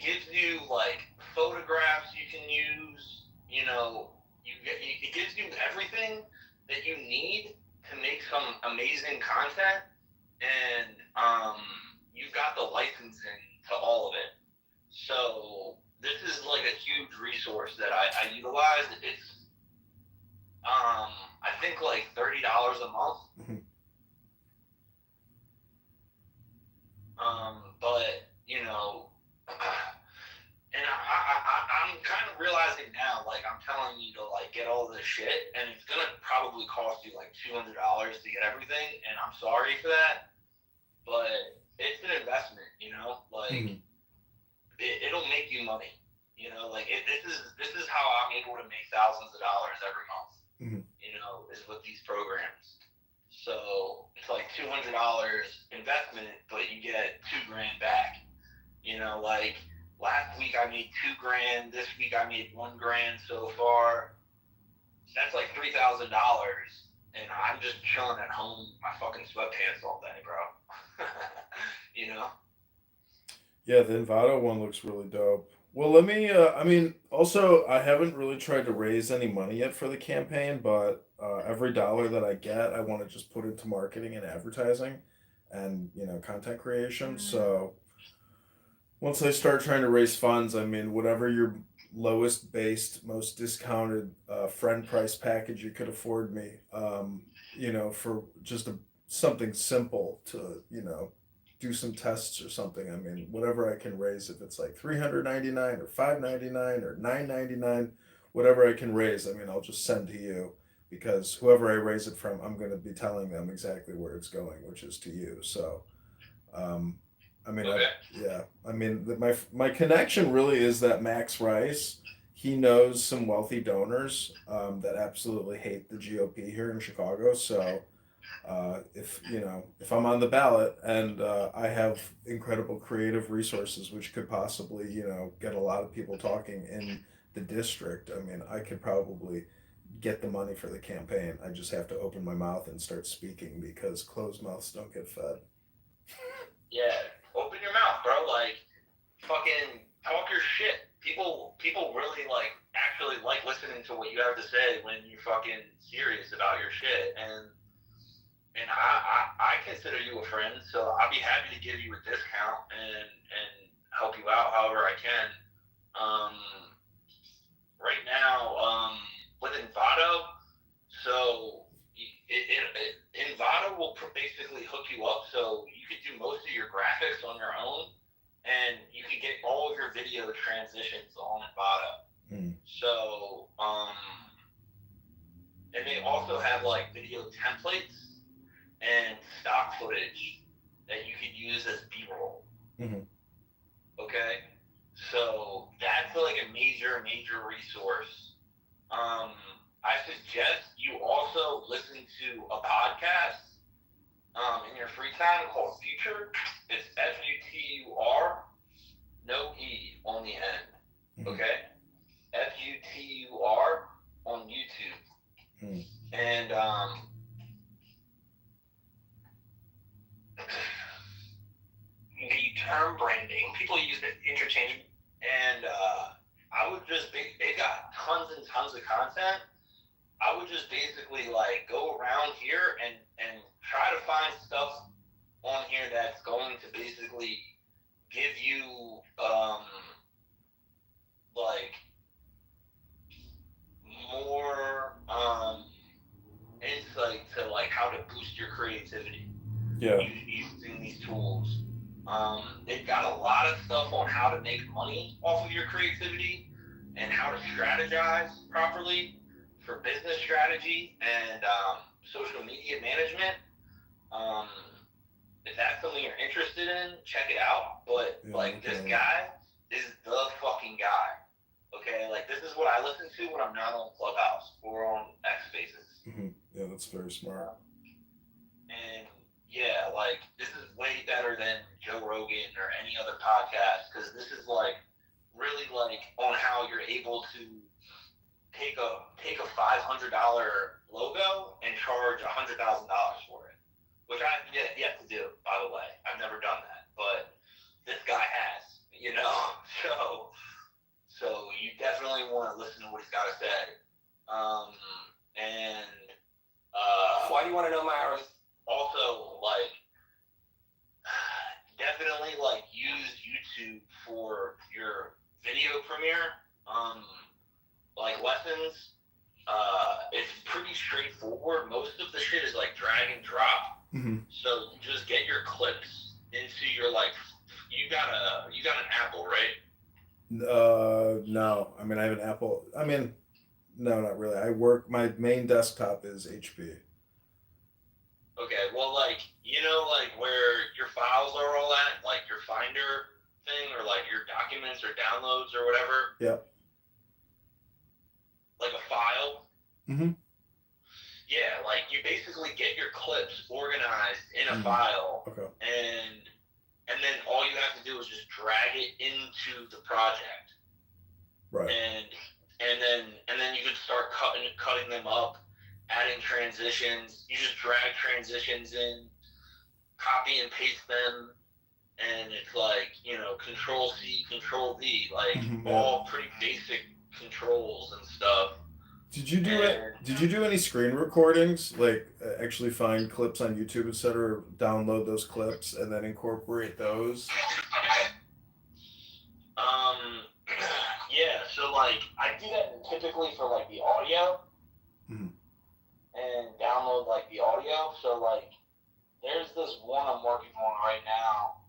gives you like photographs you can use. You know, it gives you everything that you need to make some amazing content, and you've got the licensing to all of it. So this is like a huge resource that I utilize. It's I think like $30 a month. But you know, and I'm kind of realizing now, like I'm telling you to like get all this shit, and it's gonna probably cost you like $200 to get everything, and I'm sorry for that, but it's an investment, you know, like it'll make you money, you know, like this is how I'm able to make thousands of dollars every month. You know, is with these programs. So it's like $200 investment, but you get $2,000 back. You know, like last week I made $2,000. This week I made $1,000 so far. That's like $3,000, and I'm just chilling at home, my fucking sweatpants all day, bro. You know. Yeah, the Envato one looks really dope. Well, let me. I mean, also, I haven't really tried to raise any money yet for the campaign, but every dollar that I get, I want to just put into marketing and advertising, and content creation. So once I start trying to raise funds, I mean, whatever your lowest based, most discounted friend price package you could afford me, for just something simple to do some tests or something. I mean, whatever I can raise, if it's like $399 or $599 or $999, whatever I can raise, I mean, I'll just send to you, because whoever I raise it from, I'm going to be telling them exactly where it's going, which is to you. So, I mean, my connection really is that Max Rice. He knows some wealthy donors that absolutely hate the GOP here in Chicago. So if I'm on the ballot and I have incredible creative resources which could possibly get a lot of people talking in the district, I mean, I could probably get the money for the campaign. I just have to open my mouth and start speaking, because closed mouths don't get fed. Yeah, open your mouth, bro. Like, fucking talk your shit. People really actually like listening to what you have to say when you're fucking serious about your shit. And I consider you a friend, so I'll be happy to give you a discount and help you out however I can. Right now, with Envato, so Envato will basically hook you up, so you could do most of your graphics on your own, and you can get all of your video transitions on Envato. So, and they also have like video templates and stock footage that you could use as B-roll. Okay? So that's like a major resource. I suggest you also listen to a podcast in your free time called Future. It's FUTUR, no E on the end. Okay? FUTUR on YouTube. And you term branding. People use it interchangeably, and I would just they got tons and tons of content. I would just basically like go around here and try to find stuff on here that's going to basically give you like more insight to like how to boost your creativity. Yeah. Using these tools. They've got a lot of stuff on how to make money off of your creativity and how to strategize properly for business strategy and social media management. If that's something you're interested in, check it out. But this guy is the fucking guy. Okay, like this is what I listen to when I'm not on Clubhouse or on X Spaces. Mm-hmm. Yeah, that's very smart. And yeah, like this is way better than Joe Rogan or any other podcast because this is like really like on how you're able to take a $500 logo and charge $100,000 for it, which I've yet to do, by the way. I've never done that, but this guy has, you know. So you definitely want to listen to what he's got to say. Why do you want to know my hours? Also, like, definitely like use YouTube for your video premiere. Like lessons. It's pretty straightforward. Most of the shit is like drag and drop. Mm-hmm. So just get your clips into your like. You got an Apple, right? No. I mean, I have an Apple. I mean, no, not really. My main desktop is HP. Okay, well, like, you know, like where your files are all at, like your Finder thing, or like your documents or downloads or whatever. Yep. Like a file. Mm-hmm. Yeah, like you basically get your clips organized in a file. Okay. And then all you have to do is just drag it into the project. Right. And then you can start cutting them up, adding transitions. You just drag transitions in, copy and paste them, and it's like, you know, Control C, Control V, like all pretty basic controls and stuff. Did you do it? Did you do any screen recordings? Like actually find clips on YouTube, etc., download those clips, and then incorporate those? Yeah. So like I do that typically for like the audio, and download like the audio. So like there's this one I'm working on right now.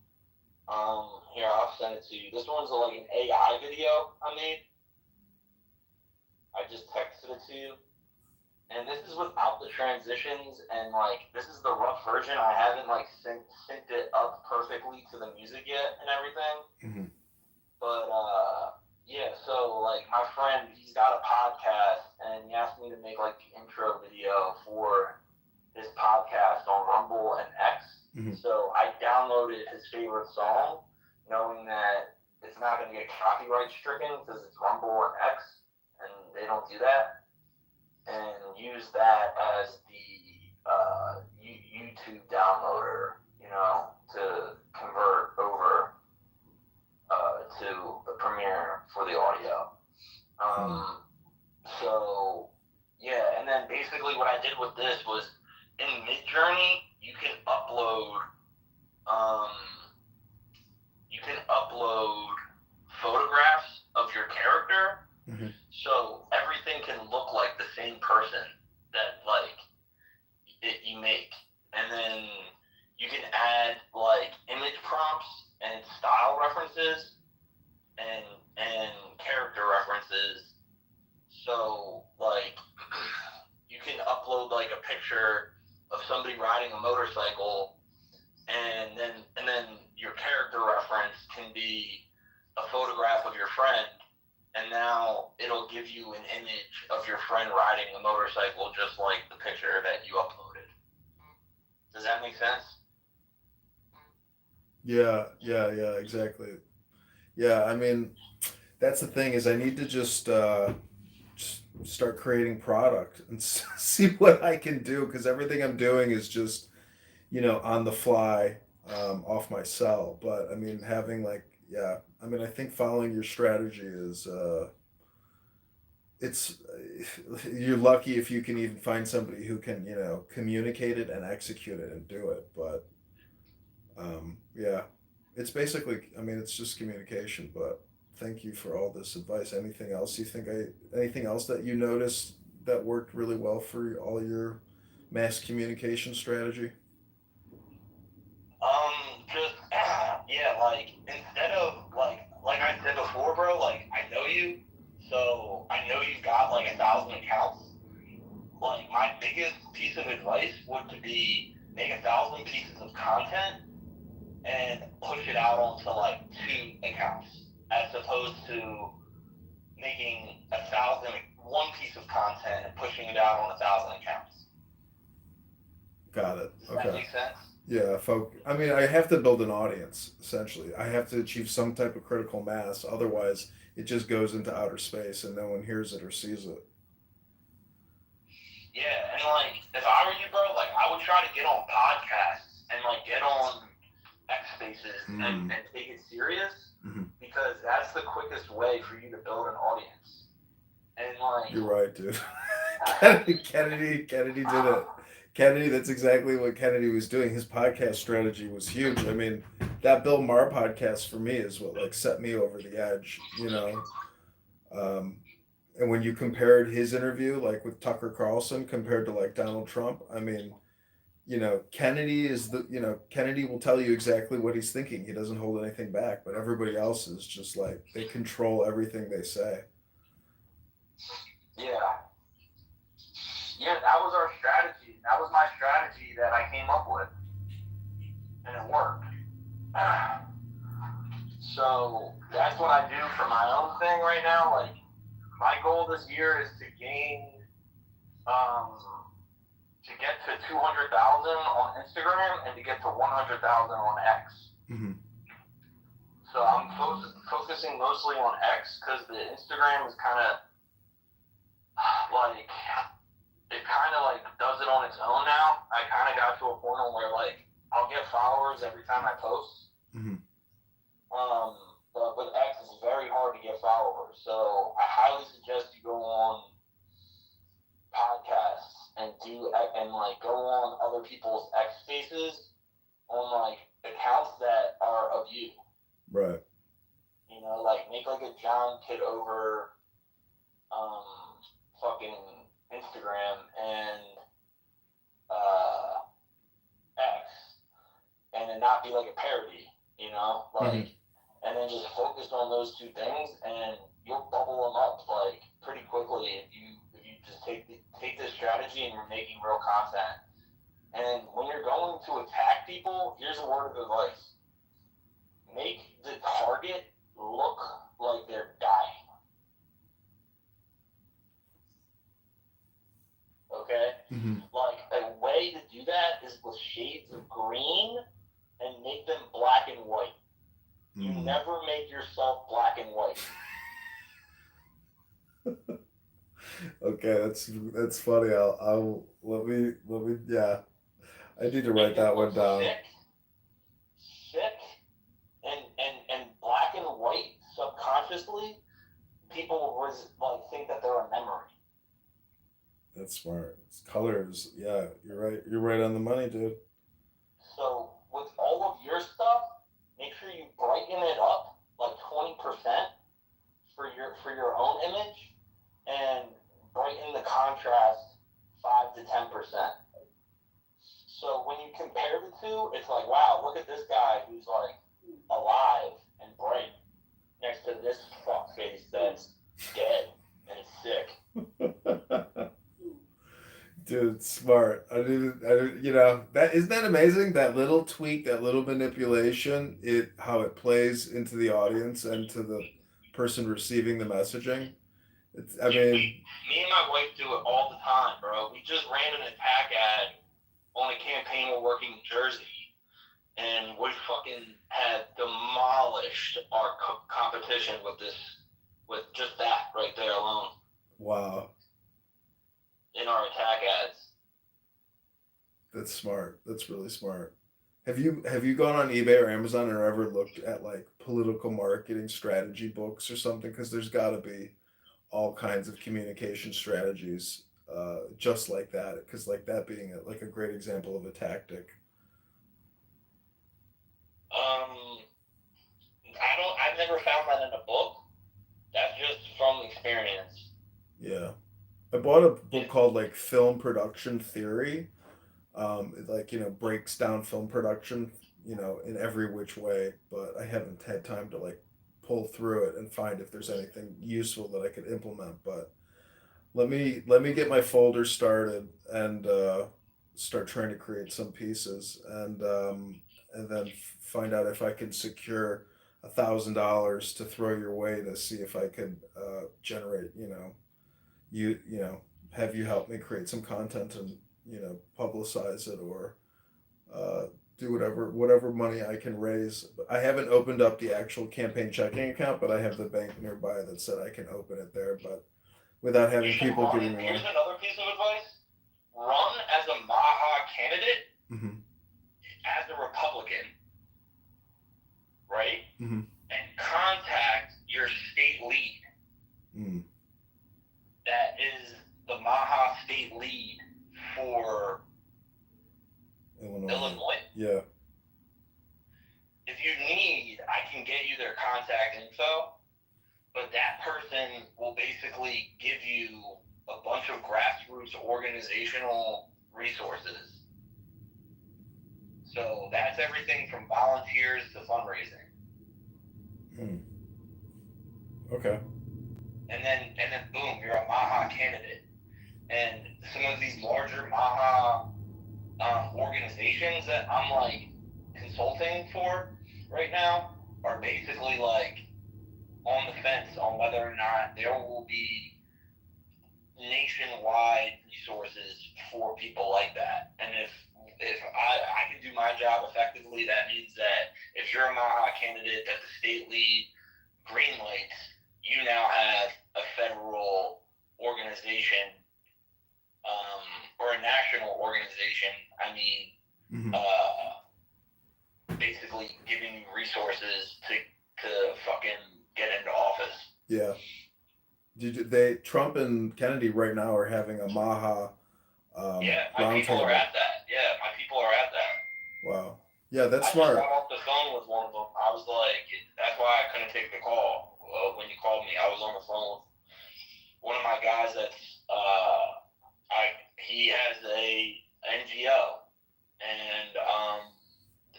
Here, I'll send it to you. This one's like an AI video I made. I just texted it to you. And this is without the transitions, and like this is the rough version. I haven't like synced it up perfectly to the music yet and everything. Mm-hmm. But yeah, so like my friend, he's got a podcast, and he asked me to make like the intro video for his podcast on Rumble and X. Mm-hmm. So I downloaded his favorite song, knowing that it's not going to get copyright stricken because it's Rumble and X, and they don't do that. And use that as the YouTube downloader, you know, to convert over to the Premiere for the audio. So yeah, and then basically what I did with this was in Midjourney you can upload photographs of your character. Mm-hmm. So everything can look like the same person that like you make, and then you can add like image prompts and style references and character references. So like you can upload like a picture of somebody riding a motorcycle, and then your character reference can be a photograph of your friend. And now it'll give you an image of your friend riding a motorcycle just like the picture that you uploaded. Does that make sense? Yeah, exactly. Yeah, I mean, that's the thing is I need to just start creating product and see what I can do, because everything I'm doing is just, you know, on the fly. off my cell. But I mean, having like, yeah, I mean, I think following your strategy is it's you're lucky if you can even find somebody who can, you know, communicate it and execute it and do it. But yeah, it's basically, I mean, it's just communication. But thank you for all this advice. Anything else you think anything else that you noticed that worked really well for all your mass communication strategy? Just yeah, like instead of like I said before, bro, like I know you, so I know you've got like 1,000 accounts. Like my biggest piece of advice would to be make 1,000 pieces of content and push it out onto like 2 accounts, as opposed to making 1,000 one piece of content and pushing it out on 1,000 accounts. Got it. Does that make sense? Yeah, I mean, I have to build an audience, essentially. I have to achieve some type of critical mass. Otherwise, it just goes into outer space and no one hears it or sees it. Yeah, and like, if I were you, bro, like, I would try to get on podcasts and like get on X Spaces and take it serious, because that's the quickest way for you to build an audience. And like, You're right, dude. Kennedy did it. Kennedy, that's exactly what Kennedy was doing. His podcast strategy was huge. I mean, that Bill Maher podcast for me is what like set me over the edge, you know. And when you compared his interview, like with Tucker Carlson, compared to like Donald Trump, I mean, you know, Kennedy will tell you exactly what he's thinking. He doesn't hold anything back, but everybody else is just like, they control everything they say. yeah. Yeah, that was our strategy. That was my strategy that I came up with. And it worked. So that's what I do for my own thing right now. Like, my goal this year is to gain, to get to 200,000 on Instagram and to get to 100,000 on X. So I'm focusing mostly on X because the Instagram is kind of like, it kind of like does it on its own now. I kind of got to a point where like I'll get followers every time I post. But with X, it's very hard to get followers. So I highly suggest you go on podcasts and like go on other people's X Spaces on like accounts that are of you. Right. You know, like make like a John Kitover fucking Instagram and X, and then not be like a parody, you know, like, and then just focus on those 2 things, and you'll bubble them up like pretty quickly if you just take this strategy and you're making real content. And when you're going to attack people, here's a word of advice: make the target look like they're dying. Okay? Like, a way to do that is with shades of green and make them black and white. You never make yourself black and white. Okay, that's funny. I'll let me yeah. I need to write that one down. Sick and black and white subconsciously, people will like think that they're a memory. That's smart. It's colors. Yeah, you're right. You're right on the money, dude. So with all of your stuff, make sure you brighten it up like 20% for your own image, and brighten the contrast 5 to 10%. So when you compare the 2, it's like, wow, look at this guy who's like alive and bright next to this fuckface that's dead and sick. Dude, smart. I didn't, you know, that isn't that amazing? That little tweak, that little manipulation, how it plays into the audience and to the person receiving the messaging. I mean, me and my wife do it all the time, bro. We just ran an attack ad on a campaign we're working in Jersey, and we fucking had demolished our competition with just that right there alone. Wow. In our attack ads. That's smart. That's really smart. Have you gone on eBay or Amazon or ever looked at like political marketing strategy books or something? Because there's got to be all kinds of communication strategies just like that. Because like that being like a great example of a tactic. I've never found that in a book. That's just from experience. Yeah, I bought a book called like Film Production Theory. It, like, you know, breaks down film production, you know, in every which way. But I haven't had time to like pull through it and find if there's anything useful that I could implement. But let me get my folder started and start trying to create some pieces and then find out if I can secure $1,000 to throw your way to see if I could generate, you know, you know, have you help me create some content and, you know, publicize it or uh, do whatever money I can raise. I haven't opened up the actual campaign checking account, but I have the bank nearby that said I can open it there. But without having people giving me Here's money. another piece of advice: run as a Maha candidate, Mm-hmm. as a Republican, right? Mm-hmm. And contact your state lead. Mm. That is the Maha state lead for Illinois. Yeah. If you need, I can get you their contact info, but that person will basically give you a bunch of grassroots organizational resources. So that's everything from volunteers to fundraising. Mm. Okay. And then boom, you're a Maha candidate. And some of these larger Maha organizations that I'm like consulting for right now are basically like on the fence on whether or not there will be nationwide resources for people like that. And if I can do my job effectively, that means that if you're a Maha candidate that the state lead green lights, you now have a federal organization or a national organization. I mean, basically giving you resources to fucking get into office. Yeah. Trump and Kennedy right now are having a Maha yeah, my people are at that. Yeah, my people are at that. Wow. Yeah, that's I smart. just got off the phone with one of them. I was like, that's why I couldn't take the call when you called me. I was on the phone with one of my guys that's he has a NGO and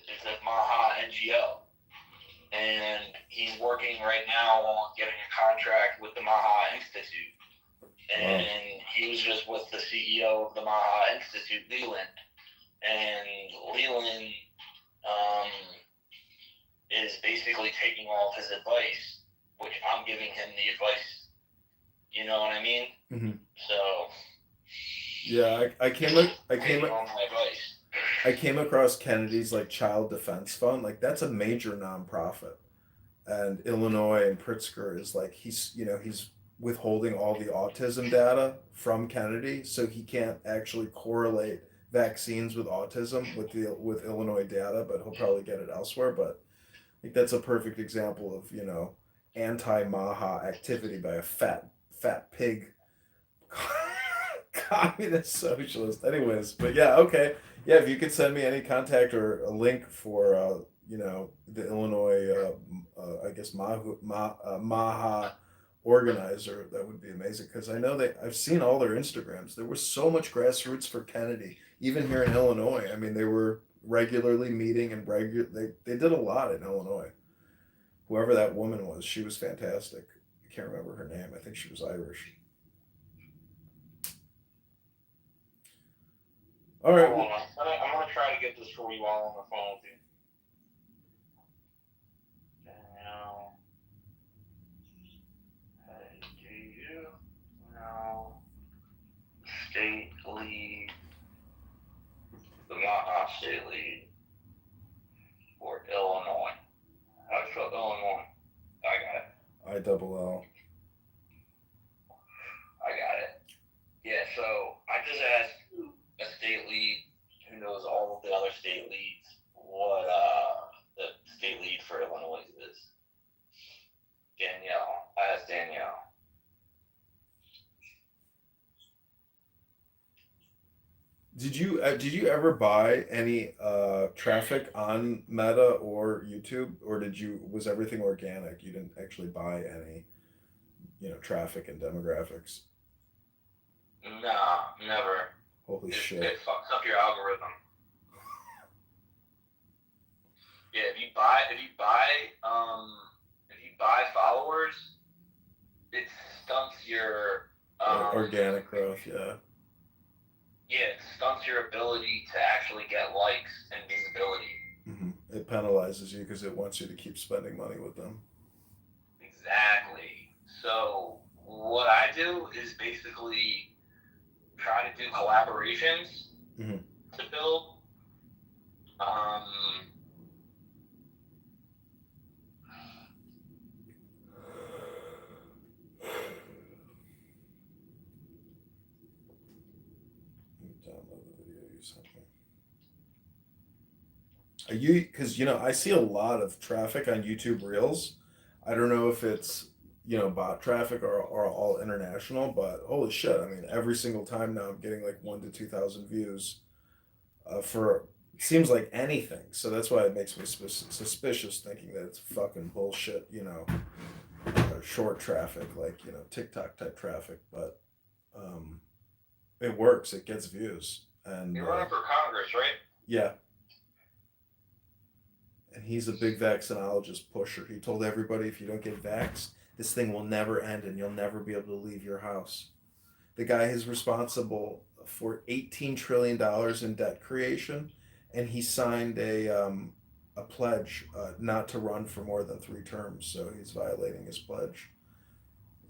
it's a Maha NGO. And he's working right now on getting a contract with the Maha Institute. And he was just with the CEO of the Maha Institute, Leland. And Leland is basically taking all of his advice, which I'm giving him the advice. You know what I mean? Mm-hmm. So. Yeah, I came across Kennedy's like Child Defense Fund. Like that's a major nonprofit, and Illinois and Pritzker is like he's withholding all the autism data from Kennedy, so he can't actually correlate vaccines with autism with Illinois data, but he'll probably get it elsewhere. But I think that's a perfect example of, you know, anti-Maha activity by a fat pig communist socialist. Anyways, but yeah, okay. Yeah, if you could send me any contact or a link for you know, the Illinois I guess Maha organizer, that would be amazing, because I know I've seen all their Instagrams. There was so much grassroots for Kennedy, even here in Illinois. I mean, they were regularly meeting and they did a lot in Illinois. Whoever that woman was, she was fantastic. I can't remember her name. I think she was Irish. All right. I'm gonna try to get this for you while on the phone with you. Now, hey, do you know state lead, the Maha state lead for Illinois? How do you spell Illinois? I got it. ILL. I got it. Yeah, so I just asked a state lead who knows all of the other state leads what Did you ever buy any traffic on Meta or YouTube, or was everything organic? You didn't actually buy any, traffic and demographics. Nah, never. Holy It shit! fucks up your algorithm. Yeah, if you buy followers, it stunts your Organic growth, yeah. Yeah, it stunts your ability to actually get likes and visibility. Mm-hmm. It penalizes you because it wants you to keep spending money with them. Exactly. So what I do is basically try to do collaborations to build. Download the video you sent me. Because I see a lot of traffic on YouTube Reels. I don't know if it's bot traffic or all international, but holy shit! I mean, every single time now I'm getting like 1 to 2,000 views for seems like anything. So that's why it makes me suspicious, thinking that it's fucking bullshit. Short traffic like TikTok type traffic, but it works. It gets views, and You're running for Congress, right? yeah. And he's a big vaccinologist pusher. He told everybody, if you don't get vaxxed, this thing will never end and you'll never be able to leave your house. The guy is responsible for $18 trillion in debt creation, and he signed a pledge not to run for more than 3 terms. So he's violating his pledge.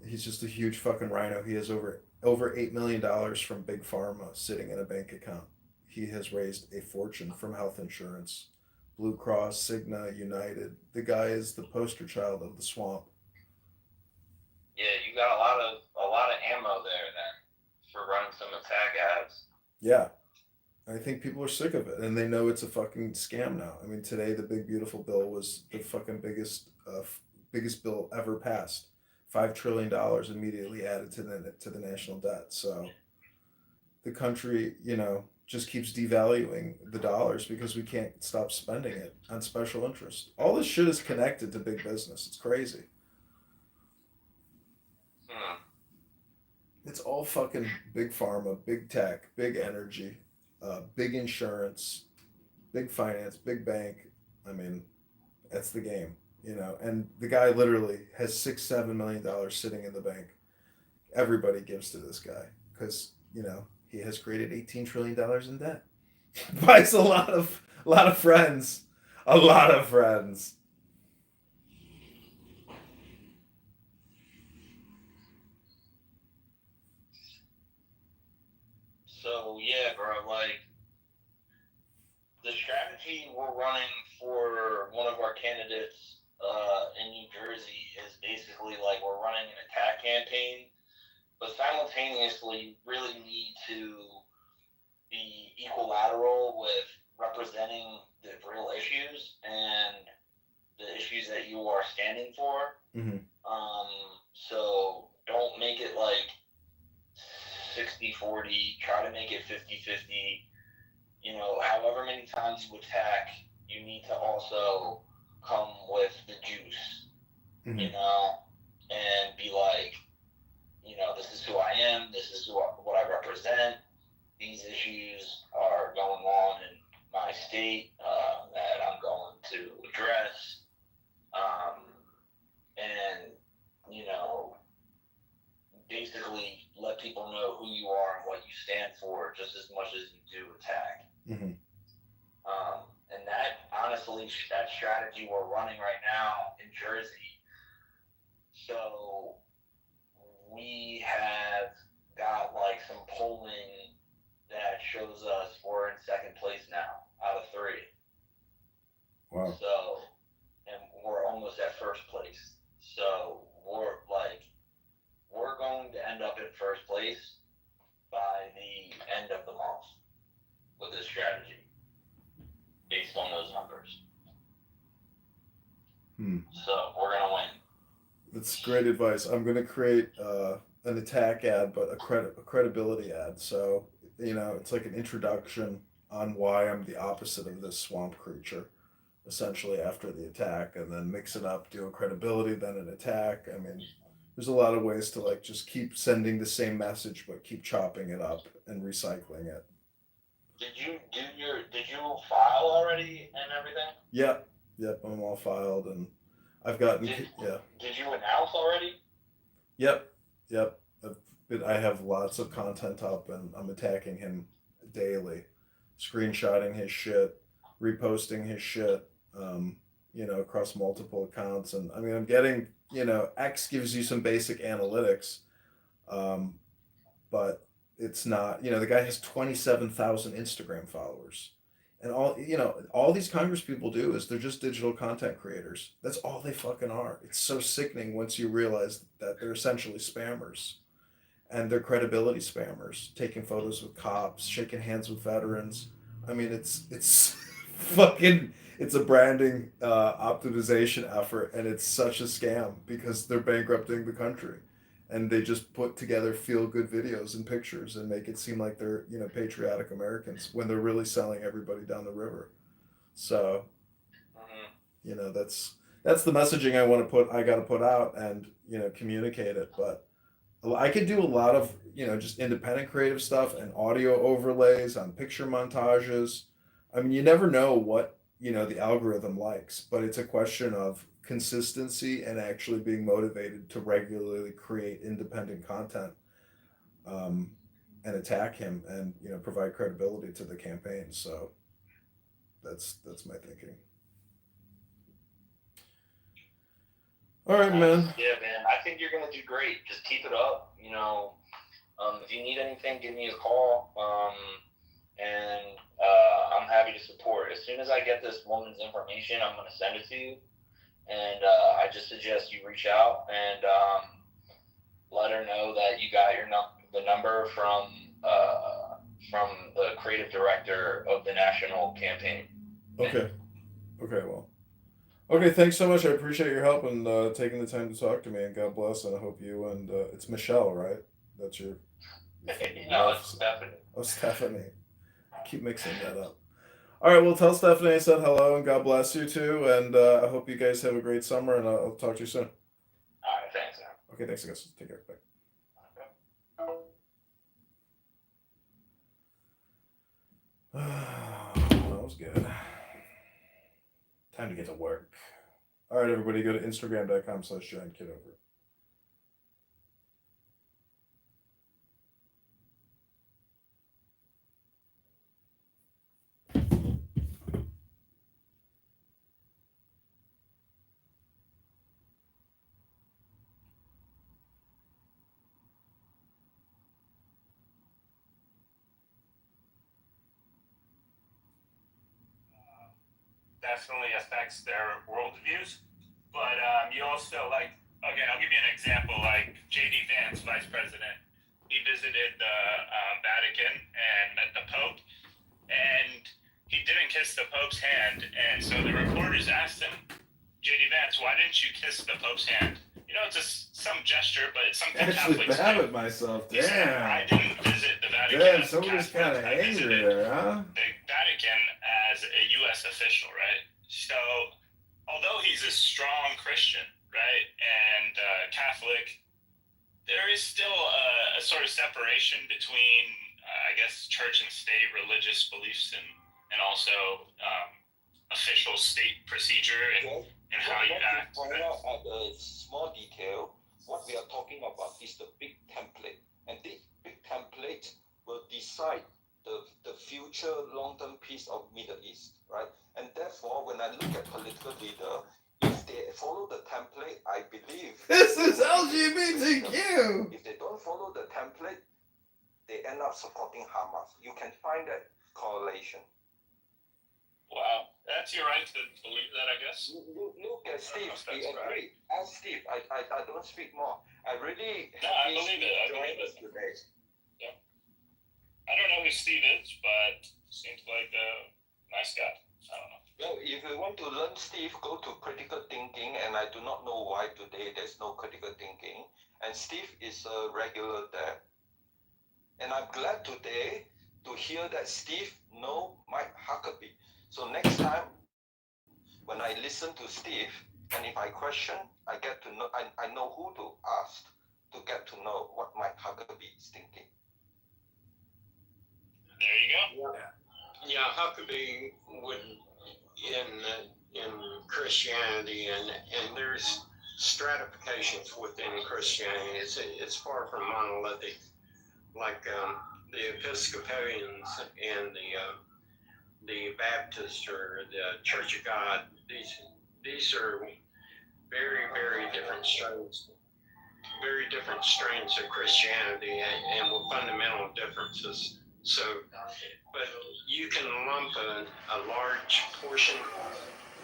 He's just a huge fucking rhino. He has over $8 million from big pharma sitting in a bank account. He has raised a fortune from health insurance. Blue Cross, Cigna, United. The guy is the poster child of the swamp. Yeah, you got a lot of ammo there then for running some attack ads. Yeah. I think people are sick of it, and they know it's a fucking scam now. I mean, today the big beautiful bill was the fucking biggest bill ever passed. $5 trillion immediately added to the national debt. So the country, just keeps devaluing the dollars because we can't stop spending it on special interest. All this shit is connected to big business. It's crazy. It's all fucking big pharma, big tech, big energy, big insurance, big finance, big bank. I mean, that's the game, And the guy literally has $6-7 million sitting in the bank. Everybody gives to this guy because he has created $18 trillion in debt. Buys a lot of friends, a lot of friends. So yeah, bro, like the strategy we're running for one of our candidates in New Jersey is basically like we're running an attack campaign, but simultaneously really need to be equilateral with representing the real issues and the issues that you are standing for. Mm-hmm. So don't make it like 60-40, try to make it 50-50. However many times you attack, you need to also come with the juice, mm-hmm. And be like, this is who I am, this is what I represent, these issues are going on in my state that I'm going to address, and, basically let people know who you are and what you stand for just as much as you do attack. Mm-hmm. And that, honestly, that strategy we're running right now in Jersey. So we have got like some polling that shows us we're in second place now out of 3. Wow. So, and we're almost at first place. So we're going to end up in first place by the end of the month with this strategy based on those numbers. So we're going to win. That's great advice. I'm going to create an attack ad, but a credibility ad. So it's like an introduction on why I'm the opposite of this swamp creature, essentially after the attack, and then mix it up, do a credibility, then an attack. I mean, there's a lot of ways to like just keep sending the same message, but keep chopping it up and recycling it. Did you file already and everything? Yep, I'm all filed, and I've gotten yeah. Did you announce already? Yep. I have lots of content up, and I'm attacking him daily, screenshotting his shit, reposting his shit, across multiple accounts. And I mean, I'm getting, X gives you some basic analytics, but it's not, the guy has 27,000 Instagram followers. And all these Congress people do is they're just digital content creators. That's all they fucking are. It's so sickening once you realize that they're essentially spammers, and they're credibility spammers, taking photos with cops, shaking hands with veterans. I mean, it's fucking, it's a branding optimization effort, and it's such a scam because they're bankrupting the country, and they just put together feel good videos and pictures and make it seem like they're patriotic Americans when they're really selling everybody down the river. So, that's the messaging I got to put out and communicate it. But I could do a lot of just independent creative stuff and audio overlays on picture montages. I mean, you never know what the algorithm likes, but it's a question of consistency and actually being motivated to regularly create independent content, and attack him and provide credibility to the campaign. So that's my thinking. All right, man. Yeah, man. I think you're gonna do great. Just keep it up. If you need anything, give me a call. And I'm happy to support. As soon as I get this woman's information, I'm gonna send it to you. And I just suggest you reach out and let her know that you got the number from the creative director of the national campaign. Okay. Well. Okay, thanks so much. I appreciate your help and taking the time to talk to me. And God bless. And I hope you and it's Michelle, right? That's your. No, it's Stephanie. Oh, Stephanie. I keep mixing that up. All right, well, tell Stephanie I said hello and God bless you too. And I hope you guys have a great summer, and I'll talk to you soon. All right, thanks, man. Okay, thanks, guys. Take care. Bye. That was good. Time to get to work. All right, everybody, go to Instagram.com/JohnKitover. Definitely affects their worldviews. But you also okay, I'll give you an example. Like J.D. Vance, vice president, he visited the Vatican and met the Pope, and he didn't kiss the Pope's hand. And so the reporters asked him, J.D. Vance, why didn't you kiss the Pope's hand? It's just some gesture, but it's something Actually Catholics bad do. with myself. He said, Damn. I didn't visit the Vatican. Damn, as a somebody's Catholic. kind of I angry visited there, huh? the Vatican as a U.S. official, right? So, although he's a strong Christian, right, and Catholic, there is still a sort of separation between, I guess, church and state, religious beliefs, and also official state procedure and how you act. Point out at a small detail, what we are talking about is the big template, and this big template will decide the future long-term peace of Middle East, right? And therefore, when I look at political leader, if they follow the template, I believe this is LGBTQ. If they don't follow the template, they end up supporting Hamas. You can find that correlation. Wow, that's your right to believe that, I guess. Look at Steve. He agreed. Ask Steve. I don't speak more. I really. No, I believe it. I believe it. Today. Yeah. I don't know who Steve is, but seems like a nice guy. I don't know. Well, if you want to learn Steve, go to critical thinking, and I do not know why today there's no critical thinking. And Steve is a regular there. And I'm glad today to hear that Steve know Mike Huckabee. So next time, when I listen to Steve, and if I question, I get to know, I know who to ask to get to know what Mike Huckabee is thinking. There you go. Yeah, Huckabee would in Christianity, and there's stratifications within Christianity. It's far from monolithic, like the Episcopalians and the Baptist or the Church of God. These are very, very different strains. Very different strains of Christianity and with fundamental differences. So, but you can lump a large portion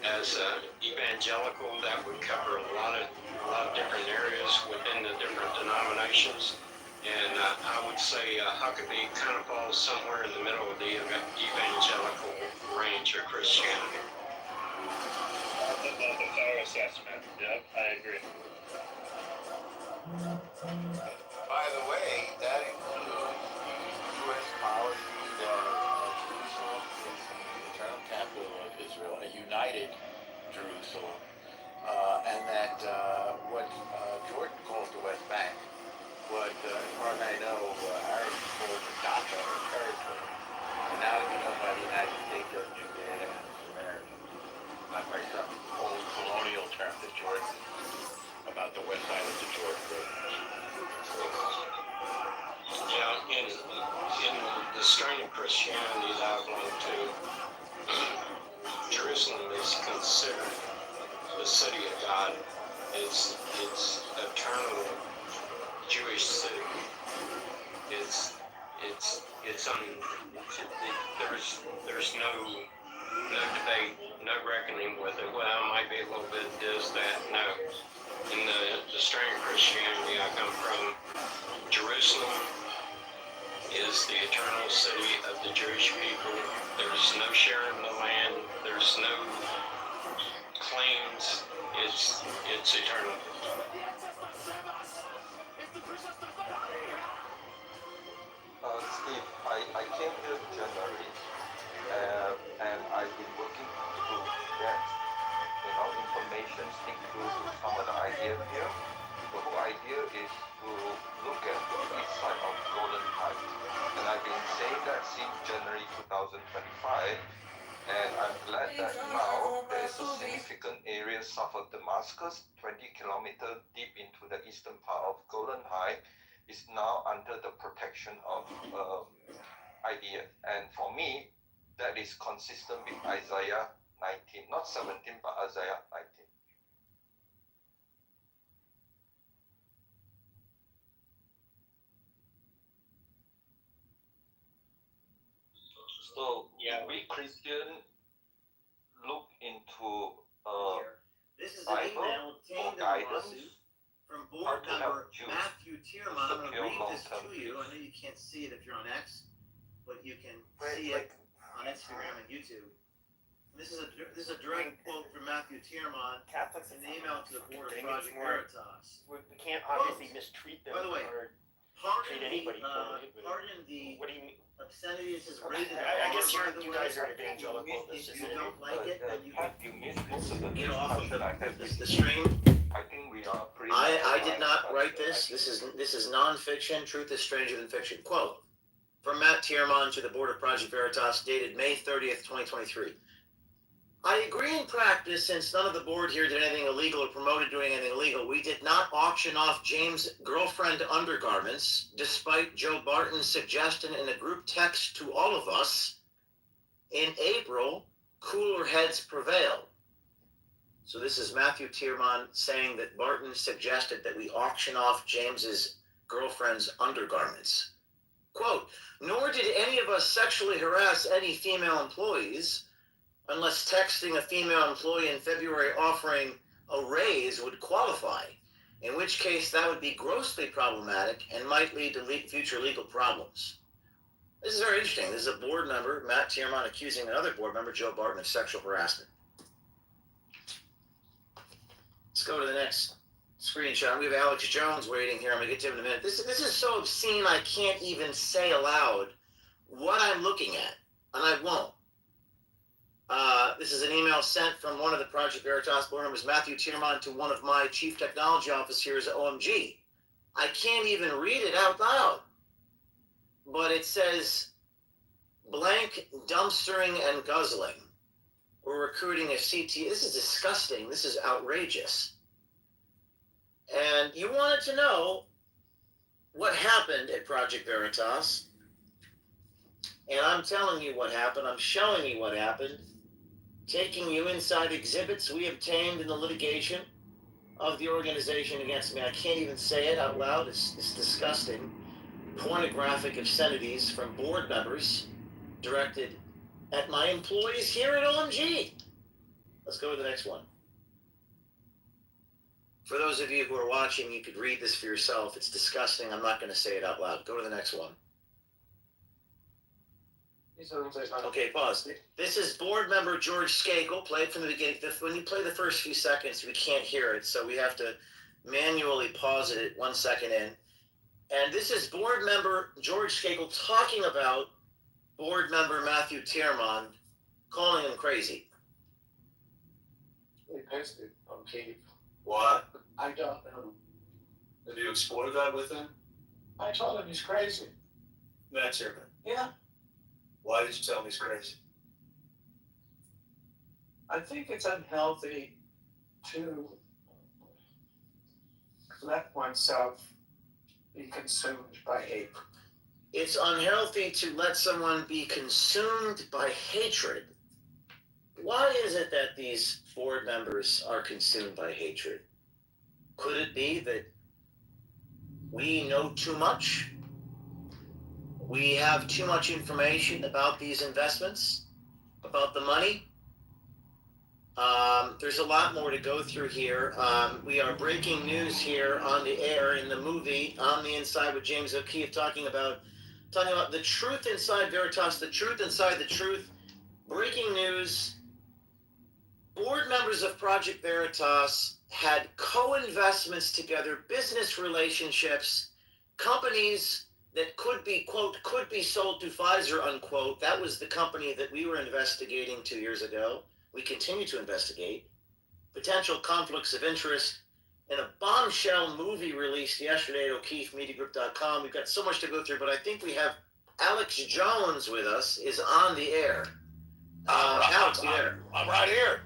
as evangelical. That would cover a lot of different areas within the different denominations. And I would say Huckabee kind of falls somewhere in the middle of the evangelical range of Christianity. That's a fair assessment. Yep, I agree. By the way, that includes the U.S. policy that Jerusalem is the eternal capital of Israel, a united Jerusalem, and that what Jordan calls the West Bank, what, as far as I know, Arabs call the Dhaka or territory, and now it's become by the United States of Judea and Samaria, by some old colonial term that Jordan about the west side of the Jordan River. Yeah, in the strain of Christianity that I belong to, Jerusalem is considered the city of God. It's eternal Jewish city. There's no debate, no reckoning with it. Well, it might be a little bit this, that, no. In the strain of Christianity I come from, Jerusalem is the eternal city of the Jewish people. There's no sharing the land. There's no claims. It's eternal. Steve, I came here in January, and I've been working to get information, think through some of the ideas here. The whole idea is to look at the east side of Golden Heights. And I've been saying that since January 2025, and I'm glad that now there is a significant area south of Damascus, 20 kilometers deep into the eastern part of Golden Heights, is now under the protection of idea. And for me, that is consistent with Isaiah 19, not 17, but Isaiah 19. So we Christian look into this is Bible an email for obtained in a guidance lawsuit from board to help member Jews Matthew Tierman. I'm going to secure read this long-term to you. I peace. know you can't see it if you're on X, but you can see it on Instagram and YouTube. This is a direct quote from Matthew Tierman in the email to the board of Project Veritas. We can't obviously mistreat them. By the way, or pardon treat anybody poorly. the What do you mean? obscenities is rated I R, guess by the you way. guys are evangelical. If This you is don't like it, then you can You missed most of the get off of discussion the stream. I think we are pretty I much did not write this. This is nonfiction. Truth is stranger than fiction. Quote from Matt Tierman to the Board of Project Veritas, dated May 30th, 2023. I agree in practice, since none of the board here did anything illegal or promoted doing anything illegal. We did not auction off James' girlfriend undergarments, despite Joe Barton's suggestion in a group text to all of us. In April, cooler heads prevailed. So this is Matthew Tierman saying that Barton suggested that we auction off James's girlfriend's undergarments. Quote, nor did any of us sexually harass any female employees, unless texting a female employee in February offering a raise would qualify, in which case that would be grossly problematic and might lead to future legal problems. This is very interesting. This is a board member, Matt Tierman, accusing another board member, Joe Barton, of sexual harassment. Let's go to the next screenshot. We have Alex Jones waiting here. I'm going to get to him in a minute. This is so obscene I can't even say aloud what I'm looking at, and I won't. This is an email sent from one of the Project Veritas board members, Matthew Tierman, to one of my chief technology officers at OMG. I can't even read it out loud. But it says, blank dumpstering and guzzling. We're recruiting a CT. This is disgusting. This is outrageous. And you wanted to know what happened at Project Veritas. And I'm telling you what happened. I'm showing you what happened. Taking you inside exhibits we obtained in the litigation of the organization against me. I can't even say it out loud. It's disgusting. Pornographic obscenities from board members directed at my employees here at OMG. Let's go to the next one. For those of you who are watching, you could read this for yourself. It's disgusting. I'm not going to say it out loud. Go to the next one. Okay, pause. This is board member George Skakel. Play it from the beginning. When you play the first few seconds, we can't hear it, so we have to manually pause it 1 second in. And this is board member George Skakel talking about board member Matthew Tierman, calling him crazy. He pissed it on Keith. What? I don't know. Did you explore that with him? I told him he's crazy. That's your man. Yeah. Why did you tell him he's crazy? I think it's unhealthy to let oneself be consumed by hate. It's unhealthy to let someone be consumed by hatred. Why is it that these board members are consumed by hatred? Could it be that we know too much? We have too much information about these investments, about the money. There's a lot more to go through here. We are breaking news here on the air in the movie On the Inside with James O'Keefe, talking about the truth inside Veritas, the truth inside the truth. Breaking news. Board members of Project Veritas had co-investments together, business relationships, companies that could be, quote, could be sold to Pfizer, unquote. That was the company that we were investigating 2 years ago. We continue to investigate. Potential conflicts of interest in a bombshell movie released yesterday at O'KeefeMediaGroup.com. We've got so much to go through, but I think we have Alex Jones with us, is on the air. Alex, you there? I'm right here.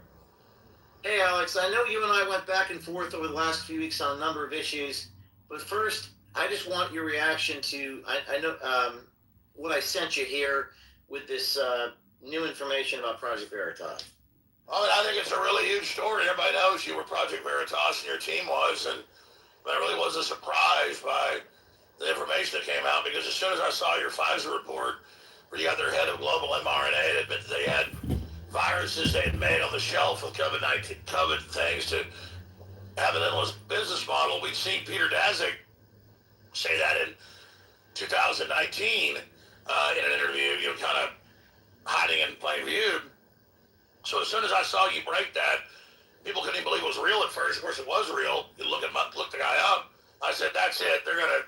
Hey, Alex, I know you and I went back and forth over the last few weeks on a number of issues, but first, I just want your reaction to, I know what I sent you here with this new information about Project Veritas. I think it's a really huge story. Everybody knows you were Project Veritas and your team was, and I really wasn't surprised by the information that came out, because as soon as I saw your Pfizer report, where you got their head of global mRNA, it admitted they had viruses they had made on the shelf with COVID-19, COVID things to have an endless business model. We'd seen Peter Daszak say that in 2019 in an interview, kind of hiding in plain view. So as soon as I saw you break that, people couldn't even believe it was real at first. Of course, it was real. You look the guy up. I said, that's it. They're gonna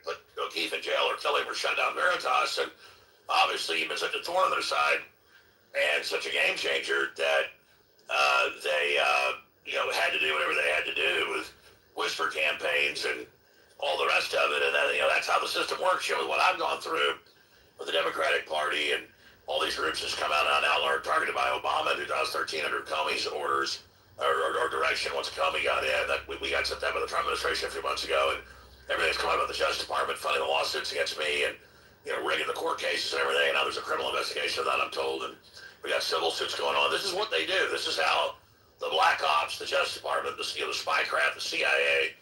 put O'Keefe in jail or kill him or shut down Veritas. And obviously, you've been such a thorn on their side and such a game changer that they had to do whatever they had to do with whisper campaigns and all the rest of it. And then, that's how the system works. With what I've gone through with the Democratic Party and all these groups that's come out on outlaw targeted by Obama in 2013 under Comey's orders or direction. Once Comey got in, that we got sent down by the Trump administration a few months ago, and everything's come out about the Justice Department funding the lawsuits against me and rigging the court cases and everything. And now there's a criminal investigation of that, I'm told, and we got civil suits going on. This is what they do. This is how the Black Ops, the Justice Department, the spycraft, the CIA.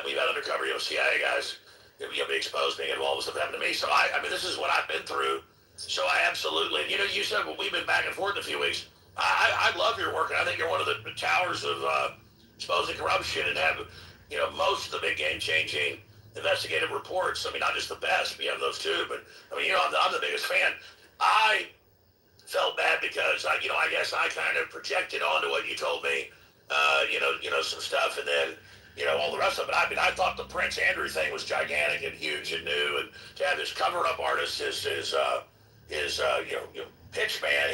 We've had undercover CIA guys be exposed, being involved with stuff that happened to me. So I mean, this is what I've been through. So I absolutely, you said, well, we've been back and forth a few weeks. I love your work, and I think you're one of the towers of exposing corruption and have, most of the big game-changing investigative reports. I mean, not just the best, we have those too, but I mean, I'm the biggest fan. I felt bad because I guess I kind of projected onto what you told me, some stuff, and then all the rest of it. I mean, I thought the Prince Andrew thing was gigantic and huge and new, and to have this cover-up artist, his pitch man,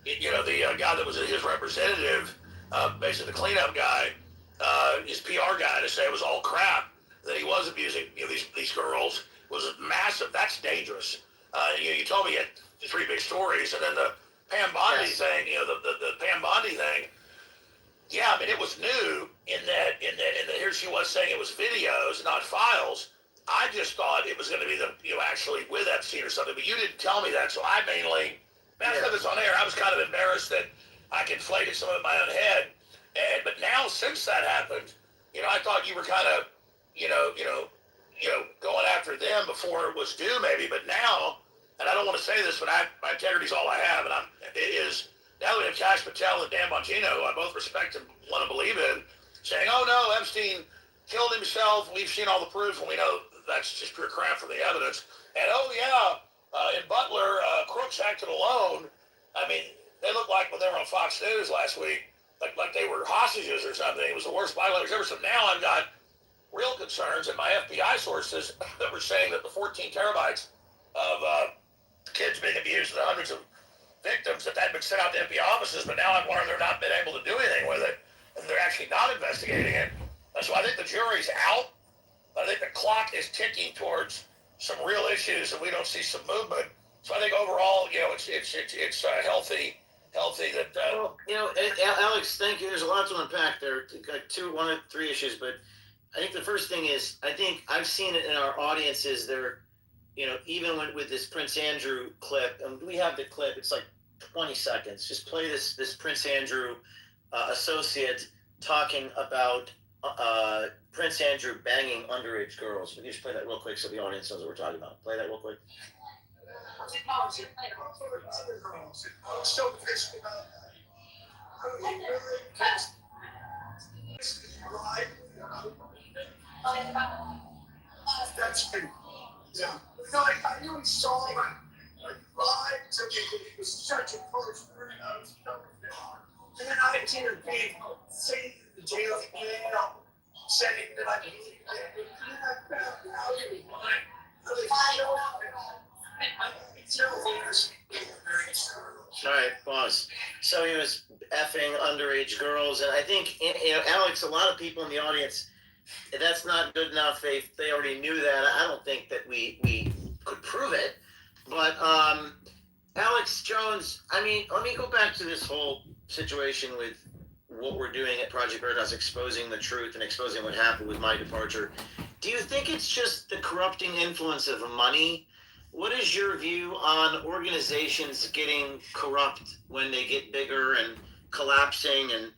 the guy that was his representative, basically the cleanup guy, his PR guy, to say it was all crap, that he was abusing these girls was massive. That's dangerous. You told me you had 3 big stories, and then the Pam Bondi thing, the Pam Bondi thing. Yeah, I mean, it was new in that here she was saying it was videos, not files. I just thought it was going to be actually with Epstein or something, but you didn't tell me that, so I mainly, because it's on air, I was kind of embarrassed that I conflated some of it in my own head. But now, since that happened, I thought you were kind of, going after them before it was due, maybe. But now, and I don't want to say this, but my integrity is all I have, and it is. Now we have Cash Patel and Dan Bongino, who I both respect and want to believe in, saying, "Oh no, Epstein killed himself. We've seen all the proof, and we know that's just pure crap from the evidence." And oh yeah, in Butler, crooks acted alone. I mean, they looked like when they were on Fox News last week, like they were hostages or something. It was the worst violence ever. So now I've got real concerns, and my FBI sources that were saying that the 14 terabytes of kids being abused and the hundreds of victims that had been sent out to FBI offices, but now I've learned they're not been able to do anything with it, and they're actually not investigating it. So I think the jury's out. I think the clock is ticking towards some real issues, and we don't see some movement. So I think overall, it's healthy that. Alex, thank you. There's a lot to unpack there. One of 3 issues, but I think the first thing is, I think I've seen it in our audiences. There, even with this Prince Andrew clip, and we have the clip. It's like 20 seconds. Just play this Prince Andrew associate talking about Prince Andrew banging underage girls. Can you just play that real quick so the audience knows what we're talking about? Play that real quick. That's been, I really saw it. Lied to me. It was such a close and then I did a big saying the jail saying that I believed it. And then I found out it was mine. All right, pause. So he was effing underage girls, and I think, Alex, a lot of people in the audience, that's not good enough. They already knew that. I don't think that we could prove it. But Alex Jones, I mean, let me go back to this whole situation with what we're doing at Project Veritas, exposing the truth and exposing what happened with my departure. Do you think it's just the corrupting influence of money? What is your view on organizations getting corrupt when they get bigger and collapsing and